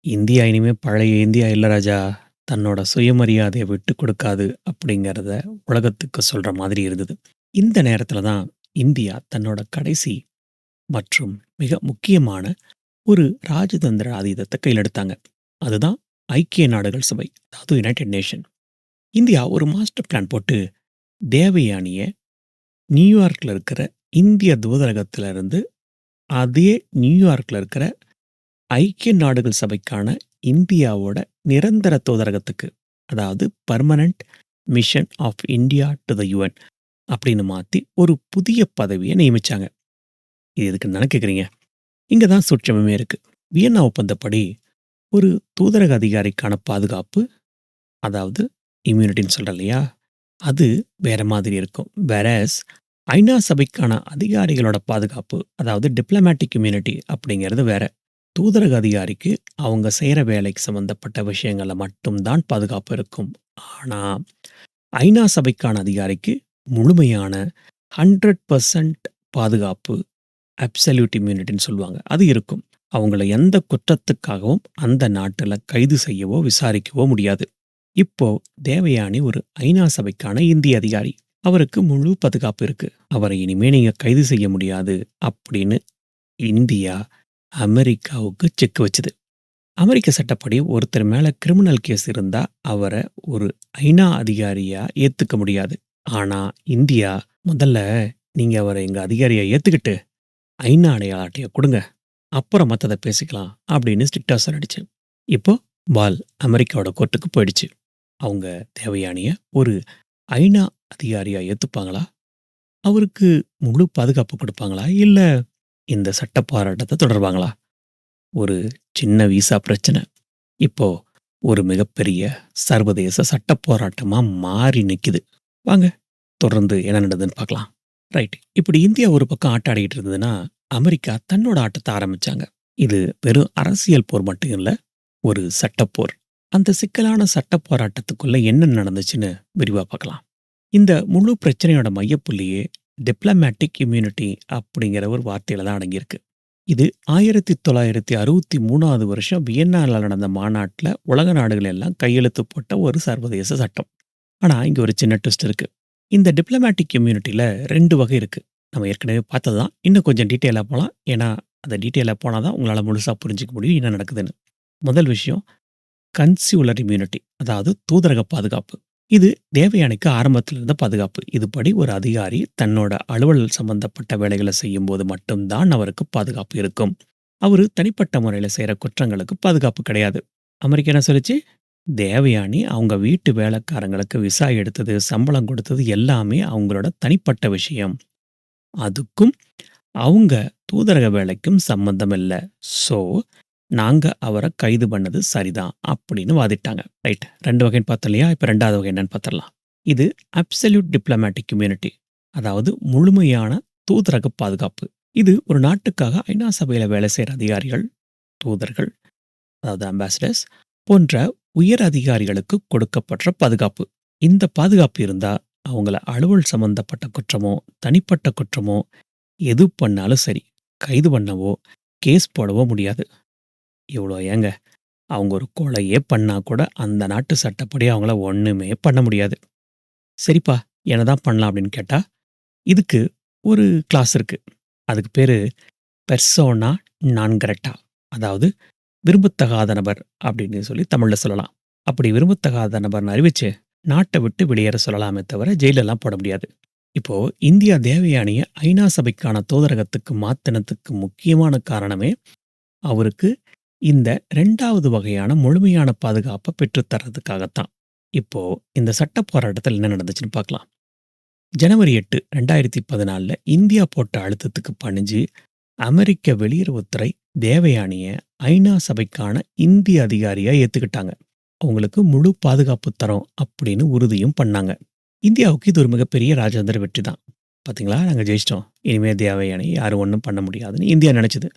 இந்தியா இனிமே பழைய இந்தியா இல்ல ராஜா. தன்னோட சுயமரியாதைய விட்டுக் கொடுக்காது அப்படிங்கிறத உலகத்துக்கு சொல்ற மாதிரி இருந்தது. இந்த நேரத்துல தான் இந்தியா தன்னோட கடைசி மற்றும் மிக முக்கியமான ஒரு ராஜதந்திர ஆயுதத்தை கையில் எடுத்தாங்க. அதுதான் ஐக்கிய நாடுகள் சபை, அதாவது யுனைடெட் நேஷன். இந்தியா ஒரு மாஸ்டர் பிளான் போட்டு தேவயானிய நியூயார்க்ல இருக்கிற இந்திய தூதரகத்துல இருந்து அதே நியூயார்க்ல இருக்கிற ஐக்கிய நாடுகள் சபைக்கான இந்தியாவோட நிரந்தர தூதரகத்துக்கு, அதாவது permanent mission of India to the UN அப்படின்னு மாத்தி ஒரு புதிய பதவியை நியமிச்சாங்க. இது எதுக்குன்னு தானே கேட்குறீங்க. இங்க தான் சூட்சமமே இருக்கு. வியன்னா ஒப்பந்தப்படி ஒரு தூதரக அதிகாரிக்கான பாதுகாப்பு, அதாவது இம்யூனிட்டின்னு சொல்றோம் இல்லையா? அது வேற மாதிரி இருக்கும். வேறஸ் ஐநா சபைக்கான அதிகாரிகளோட பாதுகாப்பு, அதாவது டிப்ளமேட்டிக் இம்யூனிட்டி அப்படிங்கிறது வேற. தூதரக அதிகாரிக்கு அவங்க செய்யற வேலைக்கு சம்பந்தப்பட்ட விஷயங்கள்ல மட்டும் தான் பாதுகாப்பு இருக்கும். ஆனா, ஐநா சபைக்கான அதிகாரிக்கு முழுமையான 100% பாதுகாப்பு, அப்சல்யூட் இம்யூனிட்டின்னு சொல்லுவாங்க. அது இருக்கும். அவங்கள எந்த குற்றத்துக்காகவும் அந்த நாட்டுல கைது செய்யவோ, விசாரிக்கவோ முடியாது. இப்போ தேவயானி ஒரு ஐநா சபைக்கான இந்திய அதிகாரி. அவருக்கு முழு பாதுகாப்பு இருக்கு. அவரை இனிமே நீங்க கைது செய்ய முடியாது அப்படின்னு இந்தியா அமெரிக்காவுக்கு செக் வச்சுது. அமெரிக்க சட்டப்படி ஒருத்தர் மேல கிரிமினல் கேஸ் இருந்தா அவரை ஒரு ஐநா அதிகாரியா ஏத்துக்க முடியாது. ஆனா இந்தியா முதல்ல நீங்க அவரை எங்க அதிகாரியா ஏத்துக்கிட்டு ஐநா அடையாள அட்டைய கொடுங்க. அப்புறம் மத்தத பேசிக்கலாம் அப்படின்னு ஸ்ட்ரிக்டா சொல்லிடுச்சு. இப்போ பால் அமெரிக்காவோட கோர்ட்டுக்கு போயிடுச்சு. அவங்க தேவயானிய ஒரு ஐநா அதிகாரியா ஏத்துப்பாங்களா? அவருக்கு முழு பாதுகாப்பு கொடுப்பாங்களா? இல்ல இந்த சட்ட போராட்டத்தை தொடர்வாங்களா? ஒரு சின்ன விசா பிரச்சனை இப்போ ஒரு மிகப்பெரிய சர்வதேச சட்ட போராட்டமா மாறி நிக்குது. வாங்க தொடர்ந்து என்ன நடந்ததுன்னு பார்க்கலாம். ரைட். இப்படி இந்தியா ஒரு பக்கம் ஆட்டாடிட்டு இருந்ததுன்னா, அமெரிக்கா தன்னோட ஆட்டத்தை ஆரம்பிச்சாங்க. இது வெறும் அரசியல் போர் மட்டும் இல்ல, ஒரு சட்டப்போர். அந்த சிக்கலான சட்ட போராட்டத்துக்குள்ள என்ன நடந்துச்சுன்னு விரிவா பார்க்கலாம். இந்த முழு பிரச்சனையோட மையப்புள்ளியே டிப்ளமேட்டிக் இம்யூனிட்டி அப்படிங்கிற ஒரு வார்த்தையில தான் அடங்கியிருக்கு. இது 1963வது வருஷம் வியன்னால நடந்த மாநாட்டுல உலக நாடுகள் எல்லாம் கையெழுத்து போட்ட ஒரு சர்வதேச சட்டம். ஆனா இங்க ஒரு சின்ன ட்விஸ்ட் இருக்கு. இந்த டிப்ளமேட்டிக் இம்யூனிட்டில 2 வகை இருக்கு. நம்ம ஏற்கனவே பார்த்தது தான். இன்னும் கொஞ்சம் டீட்டெயிலா போலாம். ஏன்னா, அந்த டீட்டெயிலா போனா தான் உங்களால முழுசா புரிஞ்சுக்க முடியும் என்ன நடக்குதுன்னு. முதல் விஷயம் கன்சியுலர் இம்யூனிட்டி, அதாவது தூதரக பாதுகாப்பு. இது தேவயானிக்கு ஆரம்பத்துல இருந்த பாதுகாப்பு. இதுபடி ஒரு அதிகாரி தன்னோட அலுவல் சம்பந்தப்பட்ட வேலைகளை செய்யும்போது மட்டும்தான் அவருக்கு பாதுகாப்பு இருக்கும். அவரு தனிப்பட்ட முறையில செய்யற குற்றங்களுக்கு பாதுகாப்பு கிடையாது. அமெரிக்கா என்ன சொல்லுச்சு? தேவயானி அவங்க வீட்டு வேலைக்காரங்களுக்கு விசா எடுத்தது, சம்பளம் கொடுத்தது எல்லாமே அவங்களோட தனிப்பட்ட விஷயம். அதுக்கும் அவங்க தூதரக வேலைக்கும் சம்பந்தம் இல்ல. சோ, நாங்க அவர கைது பண்ணது சரிதான் அப்படின்னு வாதிட்டாங்க. ரைட். 2 வகைன்னு பார்த்தோம் இல்லையா? இப்ப 2வது வகை என்னன்னு பார்த்துடலாம். இது அப்சல்யூட் டிப்ளமேட்டிக் இம்யூனிட்டி. அதாவது முழுமையான தூதரக பாதுகாப்பு. இது ஒரு நாட்டுக்காக ஐநா சபையில வேலை செய்ற அதிகாரிகள், தூதர்கள், அதாவது அம்பாசிடர்ஸ் போன்ற உயர் அதிகாரிகளுக்கு கொடுக்கப்படுற பாதுகாப்பு. இந்த பாதுகாப்பு இருந்தா அவங்கள அலுவல் சம்பந்தப்பட்ட குற்றமோ, தனிப்பட்ட குற்றமோ எது பண்ணாலும் சரி, கைது பண்ணவோ, கேஸ் போடவோ முடியாது. இவ்வளோ ஏங்க, அவங்க ஒரு கொலையே பண்ணா கூட அந்த நாட்டு சட்டப்படி அவங்கள ஒண்ணுமே பண்ண முடியாது. சரிப்பா, என்னதான் பண்ணலாம் அப்படின்னு கேட்டா, இதுக்கு ஒரு கிளாஸ் இருக்கு. அதுக்கு பேரு பெர்சோனா நான் கிரேட்டா. அதாவது விரும்பத்தகாத நபர் அப்படின்னு சொல்லி தமிழ்ல சொல்லலாம். அப்படி விரும்பத்தகாத நபர்னு அறிவிச்சு, நாட்ட விட்டு வெளியேற சொல்லலாமே தவிர ஜெயிலெல்லாம் போட முடியாது. இப்போ இந்தியா தேவயானிய ஐநா சபைக்கான தூதரகத்துக்கு மாத்தினதுக்கு முக்கியமான காரணமே, அவருக்கு இந்த 2வது வகையான முழுமையான பாதுகாப்ப பெற்றுத் தர்றதுக்காகத்தான். இப்போ இந்த சட்ட போராட்டத்தில் என்ன நடந்துச்சுன்னு பார்க்கலாம். ஜனவரி 8, 2014ல இந்தியா போட்ட அழுத்தத்துக்கு பணிஞ்சு அமெரிக்க வெளியுறவுத்துறை தேவயானிய ஐநா சபைக்கான இந்திய அதிகாரியா ஏத்துக்கிட்டாங்க. அவங்களுக்கு முழு பாதுகாப்பு தரோம் அப்படின்னு உறுதியும் பண்ணாங்க. இந்தியாவுக்கு இது ஒரு மிகப்பெரிய ராஜதந்திர வெற்றி தான். பாத்தீங்களா, நாங்க ஜெயிச்சிட்டோம். இனிமே தேவயானி யாரும் ஒண்ணும் பண்ண முடியாதுன்னு இந்தியா நினைச்சது.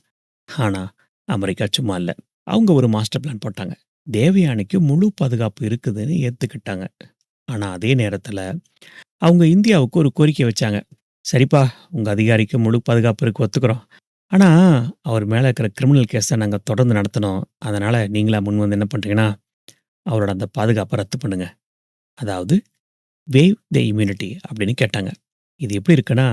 ஆனா, அமெரிக்கா சும்மா இல்ல. அவங்க ஒரு மாஸ்டர் பிளான் போட்டாங்க. தேவயானிக்கு முழு பாதுகாப்பு இருக்குதுன்னு ஏத்துக்கிட்டாங்க. ஆனா, அதே நேரத்துல அவங்க இந்தியாவுக்கு ஒரு கோரிக்கை வச்சாங்க. சரிப்பா, உங்க அதிகாரிக்கு முழு பாதுகாப்பு இருக்கு ஒத்துக்கிறோம். ஆனா, அவர் மேல இருக்கிற கிரிமினல் கேஸ நாங்க தொடர்ந்து நடத்தணும். அதனால நீங்களா முன் வந்து என்ன பண்றீங்கன்னா, அவரோட அந்த பாதுகாப்ப ரத்து பண்ணுங்க. அதாவது வேவ் த இம்யூனிட்டி அப்படின்னு கேட்டாங்க. இது எப்படி இருக்குன்னா,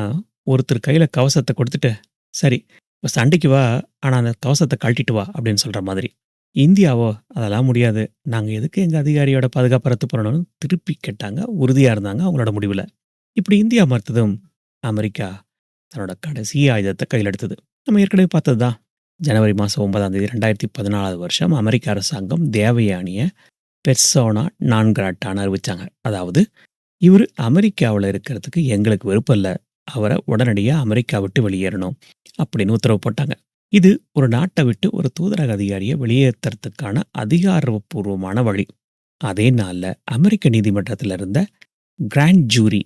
ஒருத்தர் கையில கவசத்த குடுத்துட்டு, "சரி, இப்ப சண்டைக்கு வா. ஆனா அந்த கவசத்த கழட்டிட்டு வா" அப்படின்னு சொல்ற மாதிரி. இந்தியாவோ, "அதெல்லாம் முடியாது. நாங்க எதுக்கு எங்க அதிகாரியோட பாதுகாப்ப ரத்து பண்ணணும்னு" திருப்பி கேட்டாங்க. உறுதியா இருந்தாங்க அவங்களோட முடிவுல. இப்படி இந்தியா மறுத்ததும், அமெரிக்கா தன்னோட கடைசி ஆயுதத்த கையில எடுத்தது. நம்ம ஏற்கனவே பார்த்தது தான். ஜனவரி மாசம் 9ஆம் தேதி 2014 வருஷம் அமெரிக்க அரசாங்கம் தேவயானிய பெர்சோனா நான் கிராட்டான்னு அறிவிச்சாங்க. அதாவது, இவரு அமெரிக்காவுல இருக்கிறதுக்கு எங்களுக்கு விருப்பம் இல்ல. அவர உடனடியா அமெரிக்கா விட்டு வெளியேறணும் அப்படின்னு உத்தரவு போட்டாங்க. இது ஒரு நாட்ட விட்டு ஒரு தூதரக அதிகாரிய வெளியேத்துறதுக்கான அதிகாரப்பூர்வமான வழி. அதே நாள்ல அமெரிக்க நீதிமன்றத்துல இருந்த கிராண்ட் ஜூரி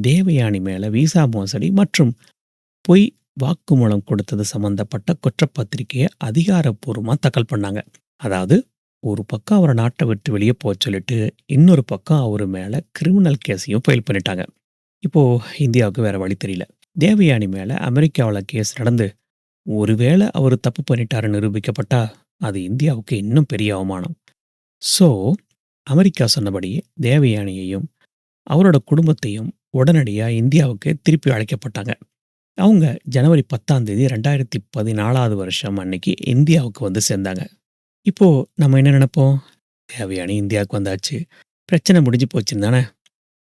தேவயானி மேல விசா மோசடி மற்றும் பொய் வாக்குமூலம் கொடுத்தது சம்பந்தப்பட்ட குற்றப்பத்திரிக்கையை அதிகாரப்பூர்வமா தாக்கல் பண்ணாங்க. அதாவது, ஒரு பக்கம் அவரை நாட்டை விட்டு வெளியே போக சொல்லிட்டு, இன்னொரு பக்கம் அவரு மேல கிரிமினல் கேஸையும் ஃபைல் பண்ணிட்டாங்க. இப்போ இந்தியாவுக்கு வேற வழி தெரியல. தேவயானி மேல அமெரிக்காவுல கேஸ் நடந்து, ஒருவேளை அவரு தப்பு பண்ணிட்டாருன்னு நிரூபிக்கப்பட்டா, அது இந்தியாவுக்கு இன்னும் பெரிய அவமானம். ஸோ, அமெரிக்கா சொன்னபடி தேவயானியையும், அவரோட குடும்பத்தையும் உடனடியா இந்தியாவுக்கு திருப்பி அழைக்கப்பட்டாங்க. அவங்க ஜனவரி 10ஆம் தேதி 2014 வருஷம் அன்னைக்கு இந்தியாவுக்கு வந்து சேர்ந்தாங்க. இப்போ நம்ம என்ன நினைப்போம்? தேவயானி இந்தியாவுக்கு வந்தாச்சு. பிரச்சனை முடிஞ்சு போச்சுன்னு தானே!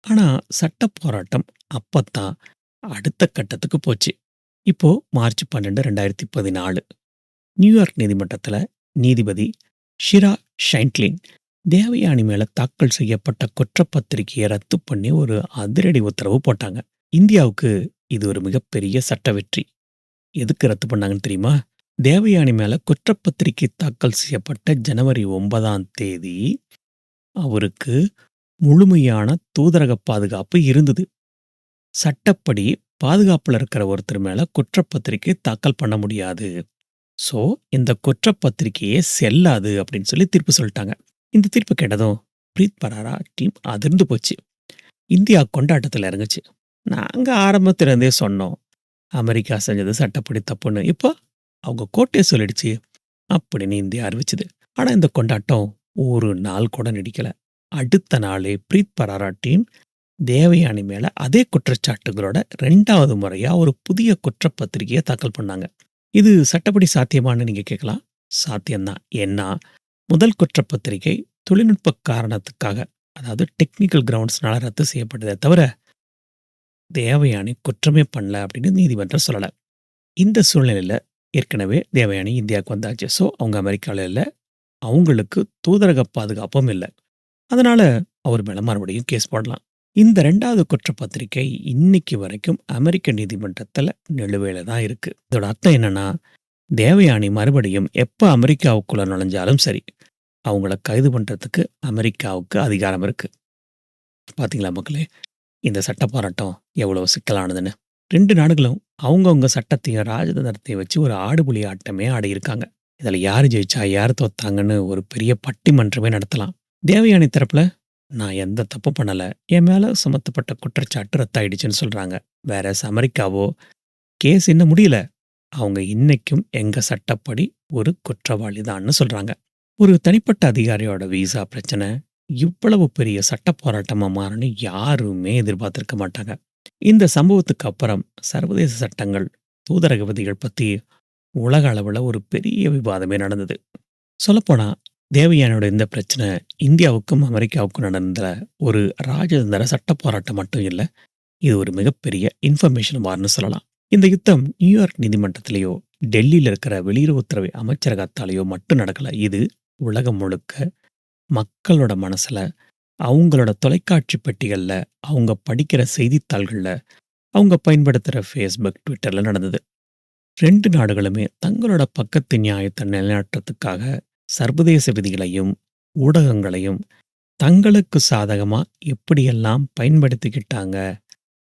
ஆனா, சட்ட போராட்டம் அப்பத்தான் அடுத்த கட்டத்துக்கு போச்சு. இப்போ மார்ச் 12, 2014 நியூயார்க் நீதிமன்றத்துல நீதிபதி ஷிரா ஷைன்க்ளின் தேவயானி மேல தாக்கல் செய்யப்பட்ட குற்றப்பத்திரிகையை ரத்து பண்ணி ஒரு அதிரடி உத்தரவு போட்டாங்க. இந்தியாவுக்கு இது ஒரு மிகப்பெரிய சட்ட வெற்றி. எதுக்கு ரத்து பண்ணாங்கன்னு தெரியுமா? தேவயானி மேல குற்றப்பத்திரிகை தாக்கல் செய்யப்பட்ட ஜனவரி 9ஆம் தேதி அவருக்கு முழுமையான தூதரக பாதுகாப்பு இருந்தது. சட்டப்படி பாதுகாப்புல இருக்கிற ஒருத்தர் மேல குற்றப்பத்திரிகை தாக்கல் பண்ண முடியாது. சோ, இந்த குற்றப்பத்திரிகையே செல்லாது அப்படின்னு சொல்லி தீர்ப்பு சொல்லிட்டாங்க. இந்த தீர்ப்பு கேட்டதும் பிரீத் பராரா டீம் அதிர்ந்து போச்சு. இந்தியா கொண்டாட்டத்துல இறங்குச்சு. நாங்க ஆரம்பத்துல இருந்தே சொன்னோம், அமெரிக்கா செஞ்சது சட்டப்படி தப்புன்னு. இப்போ அவங்க கோர்ட்டே சொல்லிடுச்சு அப்படின்னு இந்தியா அறிவிச்சது. ஆனா இந்த கொண்டாட்டம் ஒரு நாள் கூட நீடிக்கல. அடுத்த நாளே பிரீத் பராரா டீம் தேவயானி மேல அதே குற்றச்சாட்டுகளோட 2வது முறையா ஒரு புதிய குற்றப்பத்திரிகையை தாக்கல் பண்ணாங்க. இது சட்டப்படி சாத்தியமான்னு நீங்க கேட்கலாம். சாத்தியம்தான். ஏன்னா, முதல் குற்றப்பத்திரிகை தொழில்நுட்ப காரணத்துக்காக, அதாவது டெக்னிக்கல் கிரவுண்ட்ஸ்னால ரத்து செய்யப்பட்டதே தவிர, தேவயானி குற்றமே பண்ணல அப்படின்னு நீதிமன்றம் சொல்லல. இந்த சூழ்நிலையில ஏற்கனவே தேவயானி இந்தியாவுக்கு வந்தாச்சு. ஸோ, அவங்க அமெரிக்கால இல்ல. அவங்களுக்கு தூதரக பாதுகாப்பும் இல்ல. அதனால அவர் மேல மறுபடியும் கேஸ் போடலாம். இந்த 2வது குற்றப்பத்திரிகை இன்னைக்கு வரைக்கும் அமெரிக்க நீதிமன்றத்துல நிலுவையில தான் இருக்கு. இதோட அர்த்தம் என்னன்னா, தேவயானி மறுபடியும் எப்ப அமெரிக்காவுக்குள்ள நுழைஞ்சாலும் சரி, அவங்கள கைது பண்றதுக்கு அமெரிக்காவுக்கு அதிகாரம் இருக்கு. பாத்தீங்களா மக்களே, இந்த சட்ட போராட்டம் எவ்வளவு சிக்கலானதுன்னு. 2 நாடுகளும் அவங்கவங்க சட்டத்தையும் ராஜதந்திரத்தையும் வச்சு ஒரு ஆடுபுலி ஆட்டமே ஆடியிருக்காங்க. இதுல யாரு ஜெயிச்சா, யாரு தோத்தாங்கன்னு ஒரு பெரிய பட்டிமன்றமே நடத்தலாம். தேவயானி தரப்புல, நான் எந்த தப்பும் பண்ணல. என் மேல சுமத்தப்பட்ட குற்றச்சாட்டு ரத்தாயிடுச்சுன்னு சொல்றாங்க. வேறஸ் அமெரிக்காவோ, கேஸ் இன்னும் முடியல. அவங்க இன்னைக்கும் எங்க சட்டப்படி ஒரு குற்றவாளி தான்னு சொல்றாங்க. ஒரு தனிப்பட்ட அதிகாரியோட விசா பிரச்சனை இவ்வளவு பெரிய சட்ட போராட்டமா மாறும்னு யாருமே எதிர்பார்த்திருக்க மாட்டாங்க. இந்த சம்பவத்துக்கு அப்புறம் சர்வதேச சட்டங்கள், தூதரக விதிகள் பத்தி உலக அளவுல ஒரு பெரிய விவாதமே நடந்தது. சொல்லப்போனா, தேவயானியோட இந்த பிரச்சனை இந்தியாவுக்கும் அமெரிக்காவுக்கும் நடந்த ஒரு ராஜதந்திர சட்ட போராட்டம் மட்டும் இல்ல. இது ஒரு மிகப்பெரிய இன்ஃபர்மேஷன் வார்ன்னு சொல்லலாம். இந்த யுத்தம் நியூயார்க் நீதிமன்றத்திலேயோ, டெல்லியில இருக்கிற வெளியுறவுத்துறை அமைச்சரகத்தாலேயோ மட்டும் நடக்கல. இது உலகம் முழுக்க மக்களோட மனசுல, அவங்களோட தொலைக்காட்சி பெட்டிகள்ல, அவங்க படிக்கிற செய்தித்தாள்கள்ல, அவங்க பயன்படுத்துற Facebook, Twitterல நடந்தது. 2 நாடுகளுமே தங்களோட பக்கத்து நியாயத்தை நிலைநாட்டுறதுக்காக சர்வதேச விதிகளையும், ஊடகங்களையும் தங்களுக்கு சாதகமா எப்படியெல்லாம் பயன்படுத்திக்கிட்டாங்க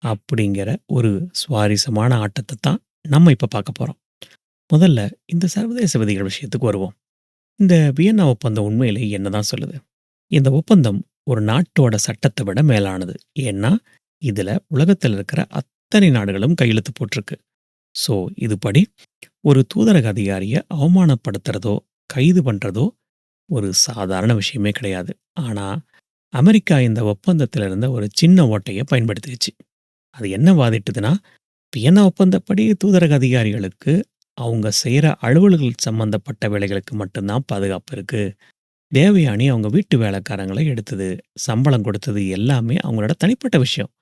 அப்படிங்கிற ஒரு சுவாரஸ்யமான ஆட்டத்த தான் நம்ம இப்ப பார்க்க போறோம். முதல்ல இந்த சர்வதேச விதிகள் விஷயத்துக்கு வருவோம். இந்த வியன்னா ஒப்பந்தம் உண்மையிலேயே என்னதான் சொல்லுது? இந்த ஒப்பந்தம் ஒரு நாட்டோட சட்டத்தை விட மேலானது. ஏன்னா, இதுல உலகத்துல இருக்கிற அத்தனை நாடுகளும் கையெழுத்து போட்டிருக்கு. ஸோ, இதுபடி ஒரு தூதரக அதிகாரிய அவமானப்படுத்துறதோ, கைது பண்றதோ ஒரு சாதாரண விஷயமே கிடையாது. ஆனா, அமெரிக்கா இந்த ஒப்பந்தத்துல இருந்த ஒரு சின்ன ஓட்டைய பயன்படுத்திருச்சு. அது என்ன வாதிட்டுதுன்னா, வியன்னா ஒப்பந்தப்படி தூதரக அதிகாரிகளுக்கு அவங்க செய்யற அலுவல்கள் சம்பந்தப்பட்ட வேலைகளுக்கு மட்டும் தான் பாதுகாப்பு இருக்கு. தேவயானி அவங்க வீட்டு வேலைக்காரங்கள எடுத்தது, சம்பளம் கொடுத்தது எல்லாமே அவங்களோட தனிப்பட்ட விஷயம்.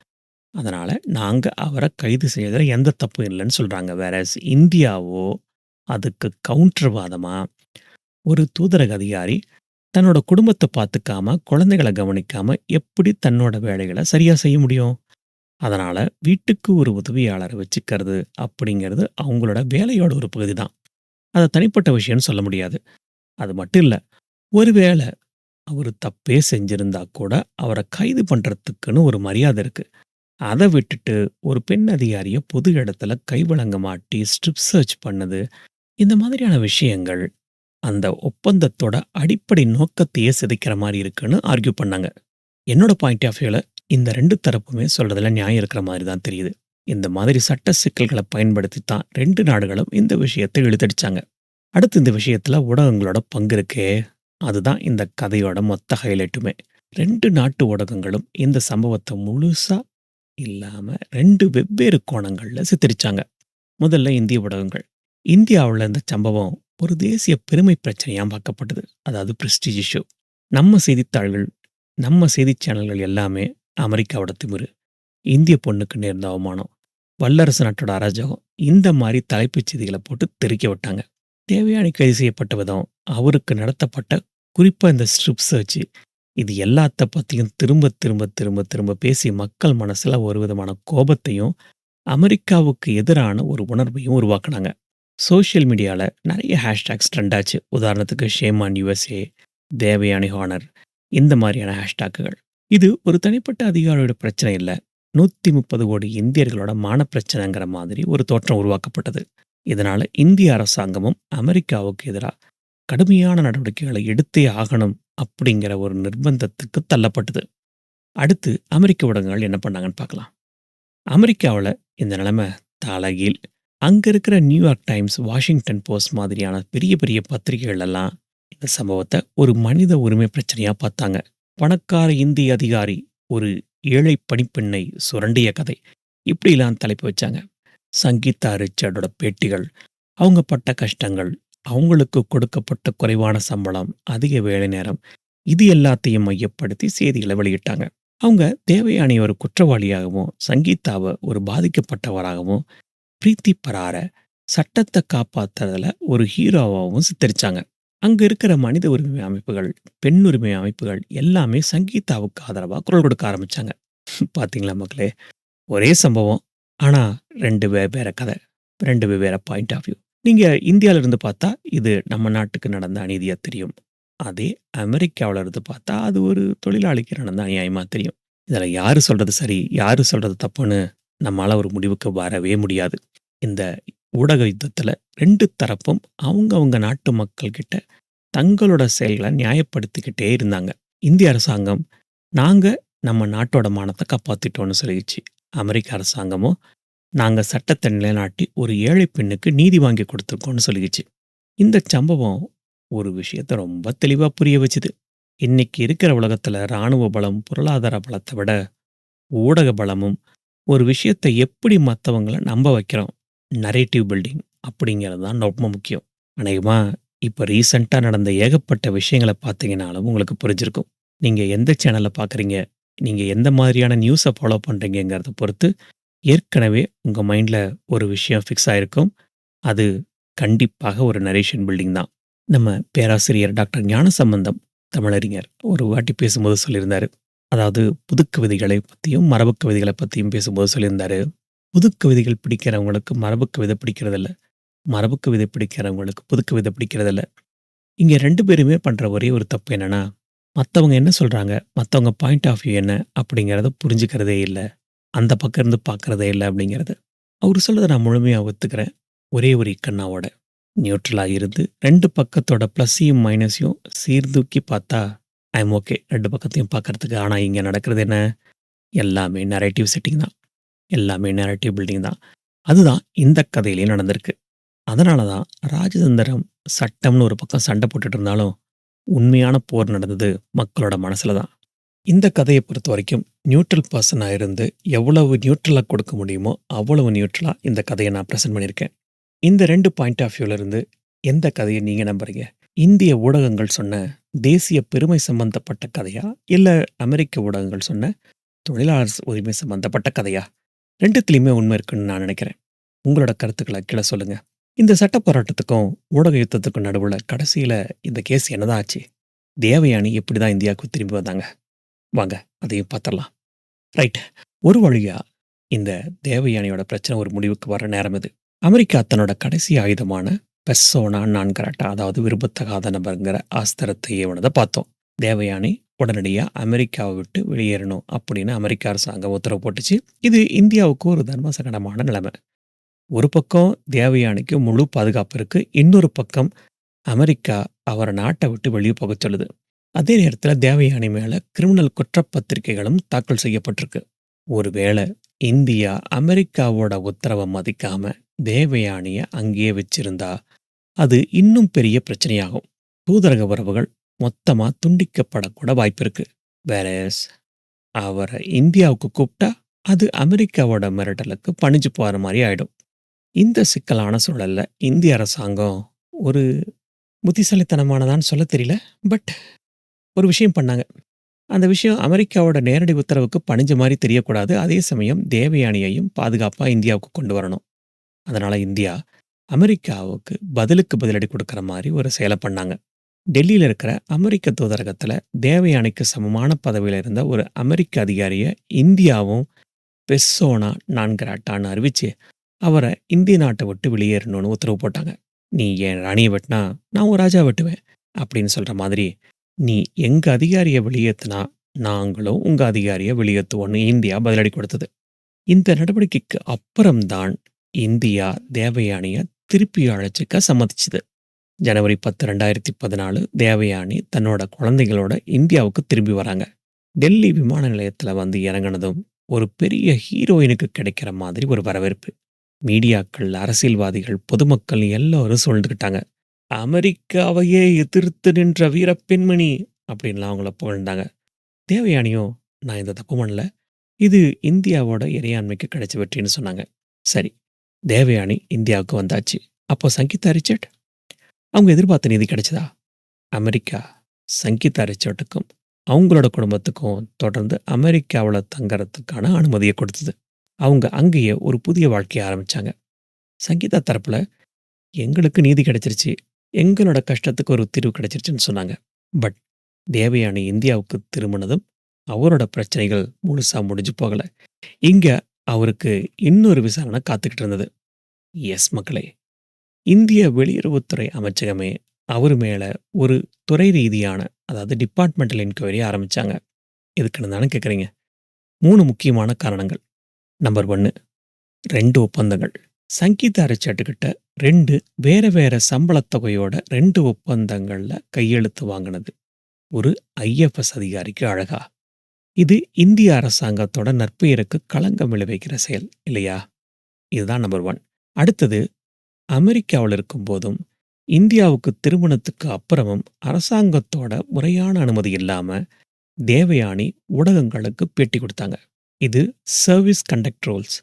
அதனால நாங்க அவர கைது செய்யறதுல எந்த தப்பும் இல்லன்னு சொல்றாங்க. வேறஸ் இந்தியாவோ அதுக்கு கவுண்டர் வாதமா, ஒரு தூதரக அதிகாரி தன்னோட குடும்பத்த பார்த்துக்காம, குழந்தைகள கவனிக்காம எப்படி தன்னோட வேலைகள சரியா செய்ய முடியும்? அதனால வீட்டுக்கு ஒரு உதவியாளர வச்சுக்கிறது அப்படிங்கிறது அவங்களோட வேலையோட ஒரு பகுதி தான். அத தனிப்பட்ட விஷயம்னு சொல்ல முடியாது. அது மட்டும் இல்ல. ஒருவேள அவரு தப்பே செஞ்சிருந்தா கூட, அவர கைது பண்றதுக்குன்னு ஒரு மரியாதை இருக்கு. அத விட்டுட்டு ஒரு பெண் அதிகாரிய பொது இடத்துல கைவழங்க மாட்டி ஸ்ட்ரிப் சர்ச் பண்ணது, இந்த மாதிரியான விஷயங்கள் அந்த ஒப்பந்தத்தோட அடிப்படை நோக்கத்தையே சிதைக்கிற மாரி இருக்குன்னு ஆர்க்யூ பண்ணாங்க. என்னோட பாயிண்ட் ஆஃப் வியூல இந்த 2 தரப்புமே சொல்றதுல நியாயம் இருக்கிற மாரி தான் தெரியுது. இந்த மாதிரி சட்ட சிக்கல்கள பயன்படுத்தி தான் 2 நாடுகளும் இந்த விஷயத்த இழுத்தடிச்சாங்க. அடுத்து இந்த விஷயத்துல ஊடகங்களோட பங்கு இருக்கே, அதுதான் இந்த கதையோட மொத்த ஹைலைட்டுமே. 2 நாட்டு ஊடகங்களும் இந்த சம்பவத்த முழுசா இல்லாம 2 வெவ்வேறு கோணங்கள்ல சித்தரிச்சாங்க. முதல்ல இந்திய ஊடகங்கள். இந்தியாவுல இந்த சம்பவம் ஒரு தேசிய பெருமை பிரச்சனையா பார்க்கப்பட்டது. அதாவது பிரஸ்டீஜ் இஷ்யூ. நம்ம செய்தித்தாள்கள், நம்ம செய்திச் சேனல்கள் எல்லாமே அமெரிக்காவோட திமிரு, இந்திய பொண்ணுக்கு நேர்ந்த அவமானம், வல்லரசு நாட்டோட அராஜகம் இந்த மாரி தலைப்புச் செய்திகள போட்டு தெறிக்க விட்டாங்க. தேவயானி கைது செய்யப்பட்ட விதம், அவருக்கு நடத்தப்பட்ட குறிப்பா இந்த ஸ்ட்ரிப் சர்ச் இது எல்லாத்த பத்தியும் திரும்ப திரும்ப திரும்ப திரும்ப பேசி மக்கள் மனசுல ஒரு விதமான கோபத்தையும், அமெரிக்காவுக்கு எதிரான ஒரு உணர்வையும் உருவாக்குனாங்க. சோசியல் மீடியால நெறைய ஹேஷ்டேக்ஸ் ட்ரெண்ட் ஆச்சு. உதாரணத்துக்கு shame on USA, Devyani honour இந்த மாரியான ஹேஷ்டேக்குகள். இது ஒரு தனிப்பட்ட அதிகாரியோட பிரச்சனை இல்ல. 130 கோடி இந்தியர்களோட மான பிரச்சனைங்கிற மாதிரி ஒரு தோற்றம் உருவாக்கப்பட்டது. இதனால இந்திய அரசாங்கமும் அமெரிக்காவுக்கு எதிரா கடுமையான நடவடிக்கைகளை எடுத்தே ஆகணும் அப்படிங்கிற ஒரு நிர்பந்தத்துக்கு தள்ளப்பட்டது. அடுத்து அமெரிக்க ஊடகங்கள் என்ன பண்ணாங்கன்னு பார்க்கலாம். அமெரிக்காவுல இந்த நிலைமை தலைகீழ். அங்க இருக்கிற நியூயார்க் டைம்ஸ், வாஷிங்டன் போஸ்ட் மாதிரியான பெரிய பெரிய பத்திரிகைகள் எல்லாம் இந்த சம்பவத்த ஒரு மனித உரிமை பிரச்சனையா பார்த்தாங்க. பணக்கார இந்திய அதிகாரி ஒரு ஏழை பணிப்பெண்ணை சுரண்டிய கதை. இப்படிலாம் தலைப்பு வச்சாங்க. சங்கீதா ரிச்சர்டோட பேட்டிகள், அவங்க பட்ட கஷ்டங்கள், அவங்களுக்கு கொடுக்கப்பட்ட குறைவான சம்பளம், அதிக வேலை நேரம் இது எல்லாத்தையும் மையப்படுத்தி செய்திகள வெளியிட்டாங்க. அவங்க தேவயானிய ஒரு குற்றவாளியாகவும், சங்கீதாவ ஒரு பாதிக்கப்பட்டவராகவும், பிரீத்தி பரார சட்டத்த காப்பாத்துறதுல ஒரு ஹீரோவாவும் சித்தரிச்சாங்க. அங்க இருக்கிற மனித உரிமை அமைப்புகள், பெண் உரிமை அமைப்புகள் எல்லாமே சங்கீதாவுக்கு ஆதரவா குரல் கொடுக்க ஆரம்பிச்சாங்க. பாத்தீங்களா மக்களே! ஒரே சம்பவம். ஆனா 2 வெவ்வேற கதை. 2 வெவ்வேற பாயிண்ட் ஆஃப் வியூ. நீங்க இந்தியால இருந்து பார்த்தா, இது நம்ம நாட்டுக்கு நடந்த அநீதியா தெரியும். அதே அமெரிக்காவுல இருந்து பார்த்தா, அது ஒரு தொழிலாளிக்கு நடந்த அநியாயமா தெரியும். இதுல யாரு சொல்றது சரி, யாரு சொல்றது தப்புன்னு நம்மால ஒரு முடிவுக்கு வரவே முடியாது. இந்த ஊடக யுத்தத்துல 2 தரப்பும் அவங்கவங்க நாட்டு மக்கள் கிட்ட தங்களோட செயல்கள நியாயப்படுத்திக்கிட்டே இருந்தாங்க. இந்திய அரசாங்கம், நாங்க நம்ம நாட்டோட மானத்த காப்பாத்திட்டோம்னு சொல்லிருச்சு. அமெரிக்க அரசாங்கமும், நாங்க சட்டத்த நிலைநாட்டி ஒரு ஏழை பெண்ணுக்கு நீதி வாங்கி கொடுத்துருக்கோம்னு சொல்லிருச்சு. இந்த சம்பவம் ஒரு விஷயத்த ரொம்ப தெளிவா புரிய வச்சுது. இன்னைக்கு இருக்கிற உலகத்துல ராணுவ பலம், பொருளாதார பலத்த விட ஊடக பலமும் ஒரு விஷயத்த எப்படி மத்தவங்கள நம்ப வைக்கிறோம். நரேட்டிவ் பில்டிங் அப்படிங்கிறது தான் ரொம்ப முக்கியம். அநேகமா இப்ப ரீசென்ட்டா நடந்த ஏகப்பட்ட விஷயங்கள பார்த்தீங்கனாலும் உங்களுக்கு புரிஞ்சிருக்கும். நீங்க எந்த சேனல பார்க்குறீங்க, நீங்க எந்த மாதிரியான நியூஸ ஃபாலோ பண்றீங்கங்கிறத பொறுத்து ஏற்கனவே உங்க மைண்ட்ல ஒரு விஷயம் ஃபிக்ஸ் ஆயிருக்கும். அது கண்டிப்பாக ஒரு நரேஷன் பில்டிங் தான். நம்ம பேராசிரியர் டாக்டர் ஞானசம்பந்தம் தமிழறிஞர் ஒரு வாட்டி பேசும்போது சொல்லியிருந்தாரு. அதாவது புதுக்கவிதைகளை பத்தியும், மரபுக் கவிதைகள பத்தியும் பேசும்போது சொல்லியிருந்தாரு. புதுக்கவிதைகள் பிடிக்கிறவங்களுக்கு மரபுக் கவிதை பிடிக்கிறதில்ல. மரபுக்கு விதை பிடிக்கிறவங்களுக்கு புதுக்கு விதை பிடிக்கிறதில்ல. இங்க 2 பேருமே பண்ற ஒரே ஒரு தப்பு என்னன்னா, மத்தவங்க என்ன சொல்றாங்க, மத்தவங்க பாயிண்ட் ஆஃப் வியூ என்ன அப்படிங்கிறத புரிஞ்சுக்கிறதே இல்ல. அந்த பக்கம் இருந்து பார்க்கிறதே இல்ல அப்படிங்கிறது. அவரு சொல்றத நான் முழுமையா ஒத்துக்கிறேன். ஒரே ஒரு இக்கண்ணாவோட. நியூட்ரலா இருந்து 2 பக்கத்தோட ப்ளஸ்ஸையும், மைனஸையும் சீர்தூக்கி பார்த்தா, ஐ அம் ஓகே. 2 பக்கத்தையும் பார்க்கறதுக்கு. ஆனா இங்க நடக்கிறது என்ன? எல்லாமே நரேட்டிவ் செட்டிங் தான். எல்லாமே நரேட்டிவ் பில்டிங் தான். அதுதான் இந்த கதையிலயும் நடந்திருக்கு. அதனால தான் ராஜதந்திரம், சட்டம்னு ஒரு பக்கம் சண்டை போட்டுட்டு இருந்தாலும், உண்மையான போர் நடந்தது மக்களோட மனசுல தான். இந்த கதைய பொறுத்தவரைக்கும் நியூட்ரல் பெர்சனா இருந்து எவ்வளவு நியூட்ரலா கொடுக்க முடியுமோ, அவ்வளவு நியூட்ரலா இந்த கதைய நான் பிரசன்ட் பண்ணியிருக்கேன். இந்த 2 பாயிண்ட் ஆஃப் வியூல இருந்து எந்த கதைய நீங்க நம்புறீங்க? இந்திய ஊடகங்கள் சொன்ன தேசிய பெருமை சம்பந்தப்பட்ட கதையா? இல்ல அமெரிக்க ஊடகங்கள் சொன்ன தொழிலாளர் உரிமை சம்பந்தப்பட்ட கதையா? 2த்துலயுமே உண்மை இருக்குன்னு நான் நினைக்கிறேன். உங்களோட கருத்துக்கள கீழ சொல்லுங்க. இந்த சட்ட போராட்டத்துக்கும், ஊடக யுத்தத்துக்கும் நடுவுல கடைசியில இந்த கேஸ் என்னதான் ஆச்சு? தேவயானி எப்படிதான் இந்தியாவுக்கு திரும்பி வந்தாங்க? வாங்க அதையும் பார்த்துரலாம். ரைட். ஒரு வழியா இந்த தேவயானியோட பிரச்சனை ஒரு முடிவுக்கு வர நேரம் இது. அமெரிக்கா தன்னோட கடைசி ஆயுதமான பெர்சோனா நான்கிராட்டா அதாவது விரும்பத்தகாத நபர்ங்கிற அஸ்திரத்தை ஏவுனத பார்த்தோம். தேவயானி உடனடியா அமெரிக்காவை விட்டு வெளியேறணும் அப்படின்னு அமெரிக்க அரசாங்கம் உத்தரவு போட்டுச்சு. இது இந்தியாவுக்கு ஒரு தர்ம சங்கடமான நிலைமை. ஒரு பக்கம் தேவயானிக்கு முழு பாதுகாப்பு இருக்கு. இன்னொரு பக்கம் அமெரிக்கா அவர நாட்ட விட்டு வெளிய போகச் சொல்லுது. அதே நேரத்துல தேவயானி மேல கிரிமினல் குற்றப்பத்திரிகைகளும் தாக்கல் செய்யப்பட்டிருக்கு. ஒருவேளை இந்தியா அமெரிக்காவோட உத்தரவை மதிக்காம தேவயானிய அங்கேயே வச்சிருந்தா, அது இன்னும் பெரிய பிரச்சனையாகும். தூதரக உறவுகள் மொத்தமா துண்டிக்கப்படக்கூட வாய்ப்பு இருக்கு. வேறஸ் அவர இந்தியாவுக்கு கூப்பிட்டா, அது அமெரிக்காவோட மிரட்டலுக்கு பணிஞ்சு போற மாரி ஆயிடும். இந்த சிக்கலான சூழல்ல இந்திய அரசாங்கம் ஒரு புத்திசாலித்தனமானதான்னு சொல்ல தெரியல. பட் ஒரு விஷயம் பண்ணாங்க. அந்த விஷயம் அமெரிக்காவோட நேரடி உத்தரவுக்கு பணிஞ்ச மாரி தெரியக்கூடாது. அதே சமயம் தேவயானியையும் பாதுகாப்பா இந்தியாவுக்கு கொண்டு வரணும். அதனால இந்தியா அமெரிக்காவுக்கு பதிலுக்கு பதிலடி குடுக்குற மாரி ஒரு செயல பண்ணாங்க. டெல்லியில இருக்கிற அமெரிக்க தூதரகத்துல தேவயானிக்கு சமமான பதவியில இருந்த ஒரு அமெரிக்க அதிகாரிய இந்தியாவும் பெர்சோனா நான்கிராட்டான்னு அறிவிச்சு, அவர இந்திய நாட்ட விட்டு வெளியேறணும்னு உத்தரவு போட்டாங்க. "நீ என் ராணிய வெட்டுனா, நான் உன் ராஜாவ வெட்டுவேன்" அப்படின்னு சொல்ற மாதிரி, "நீ எங்க அதிகாரிய வெளியேத்துனா, நாங்களும் உங்க அதிகாரிய வெளியேத்துவோம்னு" இந்தியா பதிலடி கொடுத்தது. இந்த நடவடிக்கைக்கு அப்புறம் தான் இந்தியா தேவயானிய திருப்பி அழைச்சுக்க சம்மதிச்சுது. ஜனவரி 10, 2014 தேவயானி தன்னோட குழந்தைகளோட இந்தியாவுக்கு திரும்பி வராங்க. டெல்லி விமான நிலையத்துல வந்து இறங்குனதும், ஒரு பெரிய ஹீரோயினுக்கு கிடைக்கிற மாதிரி ஒரு வரவேற்பு. மீடியாக்கள், அரசியல்வாதிகள், பொதுமக்கள் எல்லாரும் சூழ்ந்துக்கிட்டாங்க. "அமெரிக்காவையே எதிர்த்து நின்ற வீரப் பெண்மணி" அப்படின்லாம் அவங்கள புகழ்ந்தாங்க. தேவயானியும், "நான் இந்த தப்பு பண்ணல. இது இந்தியாவோட இறையாண்மைக்கு கிடைச்ச வெற்றின்னு" சொன்னாங்க. சரி, தேவயானி இந்தியாவுக்கு வந்தாச்சு. அப்போ சங்கீதா ரிச்சர்ட்? அவங்க எதிர்பார்த்த நீதி கிடைச்சதா? அமெரிக்கா சங்கீதா ரிச்சர்ட்டுக்கும், அவங்களோட குடும்பத்துக்கும் தொடர்ந்து அமெரிக்காவுல தங்கறதுக்கான அனுமதிய கொடுத்தது. அவங்க அங்கேயே ஒரு புதிய வாழ்க்கைய ஆரம்பிச்சாங்க. சங்கீதா தரப்புல, "எங்களுக்கு நீதி கிடைச்சிருச்சு. எங்களோட கஷ்டத்துக்கு ஒரு தீர்வு கிடைச்சிருச்சுன்னு" சொன்னாங்க. பட் தேவயானி இந்தியாவுக்கு திரும்பினதும், அவரோட பிரச்சனைகள் முழுசா முடிஞ்சு போகல. இங்க அவருக்கு இன்னொரு விசாரணை காத்துக்கிட்டு இருந்தது. எஸ் மக்களே! இந்திய வெளியுறவுத்துறை அமைச்சகமே அவரு மேல ஒரு துறை ரீதியான, அதாவது டிபார்ட்மென்டல் என்குயரி ஆரம்பிச்சாங்க. எதுக்குன்னு தானே கேட்குறீங்க? 3 முக்கியமான காரணங்கள். நம்பர் 1, 2 ஒப்பந்தங்கள். சங்கீதா ரிச்சர்ட் கிட்ட 2 வேற வேற சம்பளத் தொகையோட 2 ஒப்பந்தங்கள்ல கையெழுத்து வாங்குனது. ஒரு ஐஎஃப்எஸ் அதிகாரிக்கு அழகா? இது இந்திய அரசாங்கத்தோட நற்பெயருக்கு களங்கம் விளைவிக்கிற செயல் இல்லையா? இதுதான் நம்பர் 1. அடுத்தது, அமெரிக்காவுல இருக்கும்போதும், இந்தியாவுக்கு திருமணத்துக்கு அப்புறமும் அரசாங்கத்தோட முறையான அனுமதி இல்லாம தேவயானி ஊடகங்களுக்கு பேட்டி கொடுத்தாங்க. இது சர்வீஸ் கண்டக்ட் ரூல்ஸ்.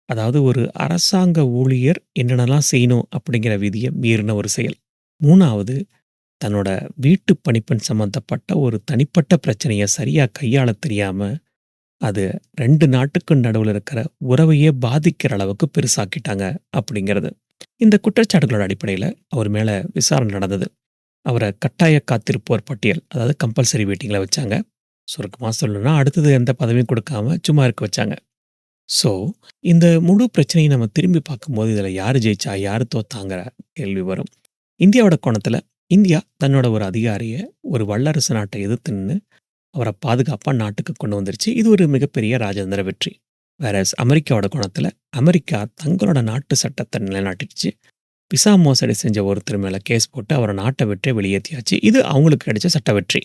அதாவது ஒரு அரசாங்க ஊழியர் என்னென்னலாம் செய்யணும் அப்படிங்கிற விதிய மீறின ஒரு செயல். 3வது, தன்னோட வீட்டு பணிப்பெண் சம்பந்தப்பட்ட ஒரு தனிப்பட்ட பிரச்சனைய சரியா கையாளத் தெரியாம, அது 2 நாட்டுக்கும் நடுவுல இருக்கிற உறவையே பாதிக்கிற அளவுக்கு பெருசாக்கிட்டாங்க அப்படிங்கிறது. இந்த குற்றச்சாட்டுகளோட அடிப்படையில அவர் மேல விசாரணை நடந்தது. அவர கட்டாய காத்திருப்போர் பட்டியல், அதாவது கம்பல்சரி வெயிட்டிங்ல வச்சாங்க. சுருக்கமா சொல்லணும்னா, அடுத்தது எந்த பதவியும் கொடுக்காம சும்மா இருக்க வச்சாங்க. ஸோ, இந்த முழு பிரச்சனையும் நம்ம திரும்பி பார்க்கும்போது, இதில யாரு ஜெயிச்சா, யாரு தோத்தாங்கிற கேள்வி வரும். இந்தியாவோட கோணத்தில, இந்தியா தன்னோட ஒரு அதிகாரிய ஒரு வல்லரசு நாட்ட எதிர்த்து நின்னு, அவர பாதுகாப்பா நாட்டுக்கு கொண்டு வந்துருச்சு. இது ஒரு மிகப்பெரிய ராஜதந்திர வெற்றி. வேறஸ் அமெரிக்காவோட கோணத்தில, அமெரிக்கா தங்களோட நாட்டு சட்டத்த நிலைநாட்டிடுச்சு. விசா மோசடி செஞ்ச ஒருத்தர் மேல கேஸ் போட்டு அவர நாட்ட விட்டே வெளியேத்தியாச்சு. இது அவங்களுக்கு கிடைச்ச சட்ட வெற்றி.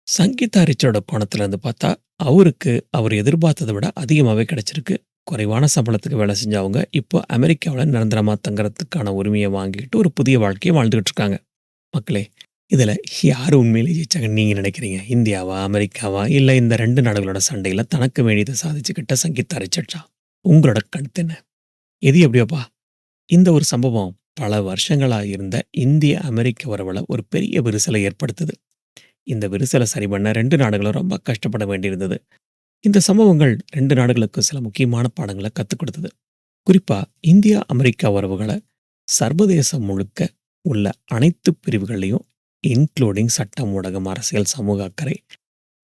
சங்கீதா ரிச்சோட கோணத்திலருந்து பார்த்தா, அவருக்கு அவர் எதிர்பார்த்தத விட அதிகமாவே கிடைச்சிருக்கு. குறைவான சம்பளத்துக்கு வேலை செஞ்ச அவங்க, இப்போ அமெரிக்காவுல நிரந்தரமா தங்குறதுக்கான உரிமைய வாங்கிட்டு ஒரு புதிய வாழ்க்கைய வாழ்ந்துகிட்டு இருக்காங்க. மக்களே, இதுல யாரு உண்மையிலேயே ஜெயிச்சாங்கன்னு நீங்க நினைக்கிறீங்க? இந்தியாவா? அமெரிக்காவா? இல்ல இந்த 2 நாடுகளோட சண்டையில தனக்கு வேண்டியத சாதிச்சுக்கிட்ட சங்கீதா ரிச்சர்ட்ஸா? உங்களோட கருத்து என்ன? எது எப்படியோப்பா, இந்த ஒரு சம்பவம் பல வருஷங்களா இருந்த இந்திய, அமெரிக்க உறவுல ஒரு பெரிய விரிசலை ஏற்படுத்துது. இந்த விரிசல சரி பண்ண 2 நாடுகளும் ரொம்ப கஷ்டப்பட வேண்டியிருந்தது. இந்த சம்பவங்கள் 2 நாடுகளுக்கு சில முக்கியமான பாடங்கள கத்துக் கொடுத்தது. குறிப்பா இந்தியா, அமெரிக்கா உறவுகள சர்வதேசம் முழுக்க உள்ள அனைத்து பிரிவுகள்லயும் இன்க்ளூடிங் சட்டம், ஊடகம், அரசியல், சமூக அக்கறை,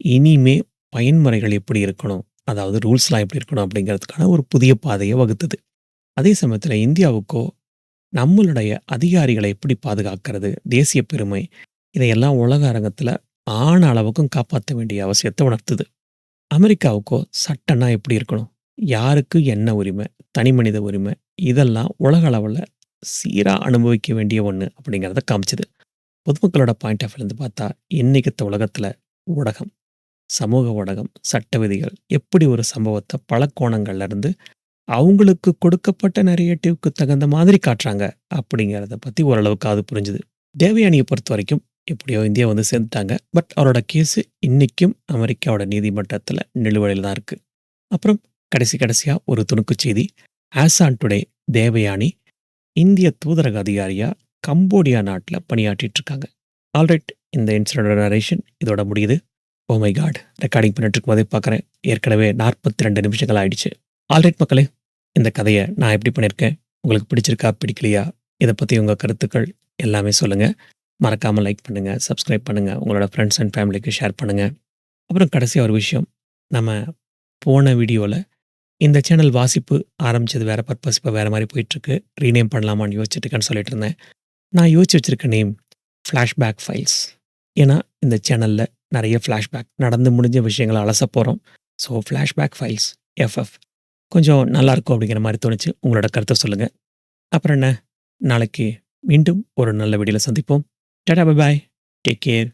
இனிமே பயன்முறைகள் எப்படி இருக்கணும், அதாவது ரூல்ஸ்லாம் எப்படி இருக்கணும் அப்படிங்கிறதுக்கான ஒரு புதிய பாதைய வகுத்தது. அதே சமயத்தில இந்தியாவுக்கோ, நம்மளுடைய அதிகாரிகள எப்படி பாதுகாக்கிறது, தேசிய பெருமை, இதையெல்லாம் உலக அரங்கத்தில ஆன அளவுக்கும் காப்பாத்த வேண்டிய அவசியத்த உணர்த்துது. அமெரிக்காவுக்கோ சட்டம்னா எப்படி இருக்கணும்? யாருக்கு என்ன உரிமை? தனிமனித உரிமை. இதெல்லாம் உலக அளவுல சீரா அனுபவிக்க வேண்டிய ஒண்ணு அப்படிங்கிறத காமிச்சது. பொதுமக்களோட பாயிண்ட் ஆஃப் வியூலருந்து பார்த்தா, இன்னைக்கத்த உலகத்துல ஊடகம், சமூக ஊடகம், சட்ட விதிகள் எப்படி ஒரு சம்பவத்த பல கோணங்கள்ல இருந்து அவங்களுக்கு கொடுக்கப்பட்ட நரேட்டிவ்க்கு தகுந்த மாதிரி காட்டுறாங்க அப்படிங்கிறத பத்தி ஓரளவுக்காவது புரிஞ்சுது. தேவயானிய பொறுத்தவரைக்கும் எப்படியோ இந்தியா வந்து சேர்ந்துட்டாங்க. பட் அவரோட கேஸு இன்னைக்கும் அமெரிக்காவோட நீதிமன்றத்தில நிலுவையில தான் இருக்கு. அப்புறம் கடைசியா ஒரு துணுக்குச் செய்தி. ஆஸ் ஆன் டுடே தேவயானி இந்திய தூதரக அதிகாரியா கம்போடியா நாட்ல பணியாற்றிட்டு இருக்காங்க. ஆல்ரைட், இந்த இன்சிடென்ட் நரேஷன் இதோட முடியுது. Oh my God! ரெக்கார்டிங் பண்ணிட்டு இருக்கும்போதே பார்க்குறேன். ஏற்கனவே 42 நிமிஷங்கள் ஆயிடுச்சு. ஆல்ரைட் மக்களே, இந்த கதைய நான் எப்படி பண்ணியிருக்கேன்? உங்களுக்கு பிடிச்சிருக்கா? பிடிக்கலையா? இத பத்தி உங்க கருத்துக்கள் எல்லாமே சொல்லுங்க. மறக்காம லைக் பண்ணுங்க, சப்ஸ்கிரைப் பண்ணுங்க. உங்களோட ஃப்ரெண்ட்ஸ் அண்ட் ஃபேமிலிக்கு ஷேர் பண்ணுங்க. அப்புறம் கடைசியா ஒரு விஷயம். நம்ம போன வீடியோல இந்த சேனல் வாசிப்பு ஆரம்பிச்சது வேற பர்ப்பஸ். இப்ப வேற மாரி போயிட்டுருக்கு. ரீநேம் பண்ணலாமான்னு யோசிச்சுட்டு இருக்கேன்னு சொல்லிட்டு இருந்தேன். நான் யோசிச்சு வச்சிருக்க நேம் ஃபிளாஷ்பேக் ஃபைல்ஸ். ஏன்னா, இந்த சேனல்ல நெறைய ஃபிளாஷ்பேக் நடந்து முடிஞ்ச விஷயங்கள அலசப் போறோம். ஸோ ஃபிளாஷ்பேக் ஃபைல்ஸ் எஃப்எஃப் கொஞ்சம் நல்லாருக்கும் அப்படிங்கிற மாரி தோணுச்சு. உங்களோட கருத்த சொல்லுங்க. அப்புறம் என்ன? நாளைக்கு மீண்டும் ஒரு நல்ல வீடியோல சந்திப்போம். Tata bye bye. Take care.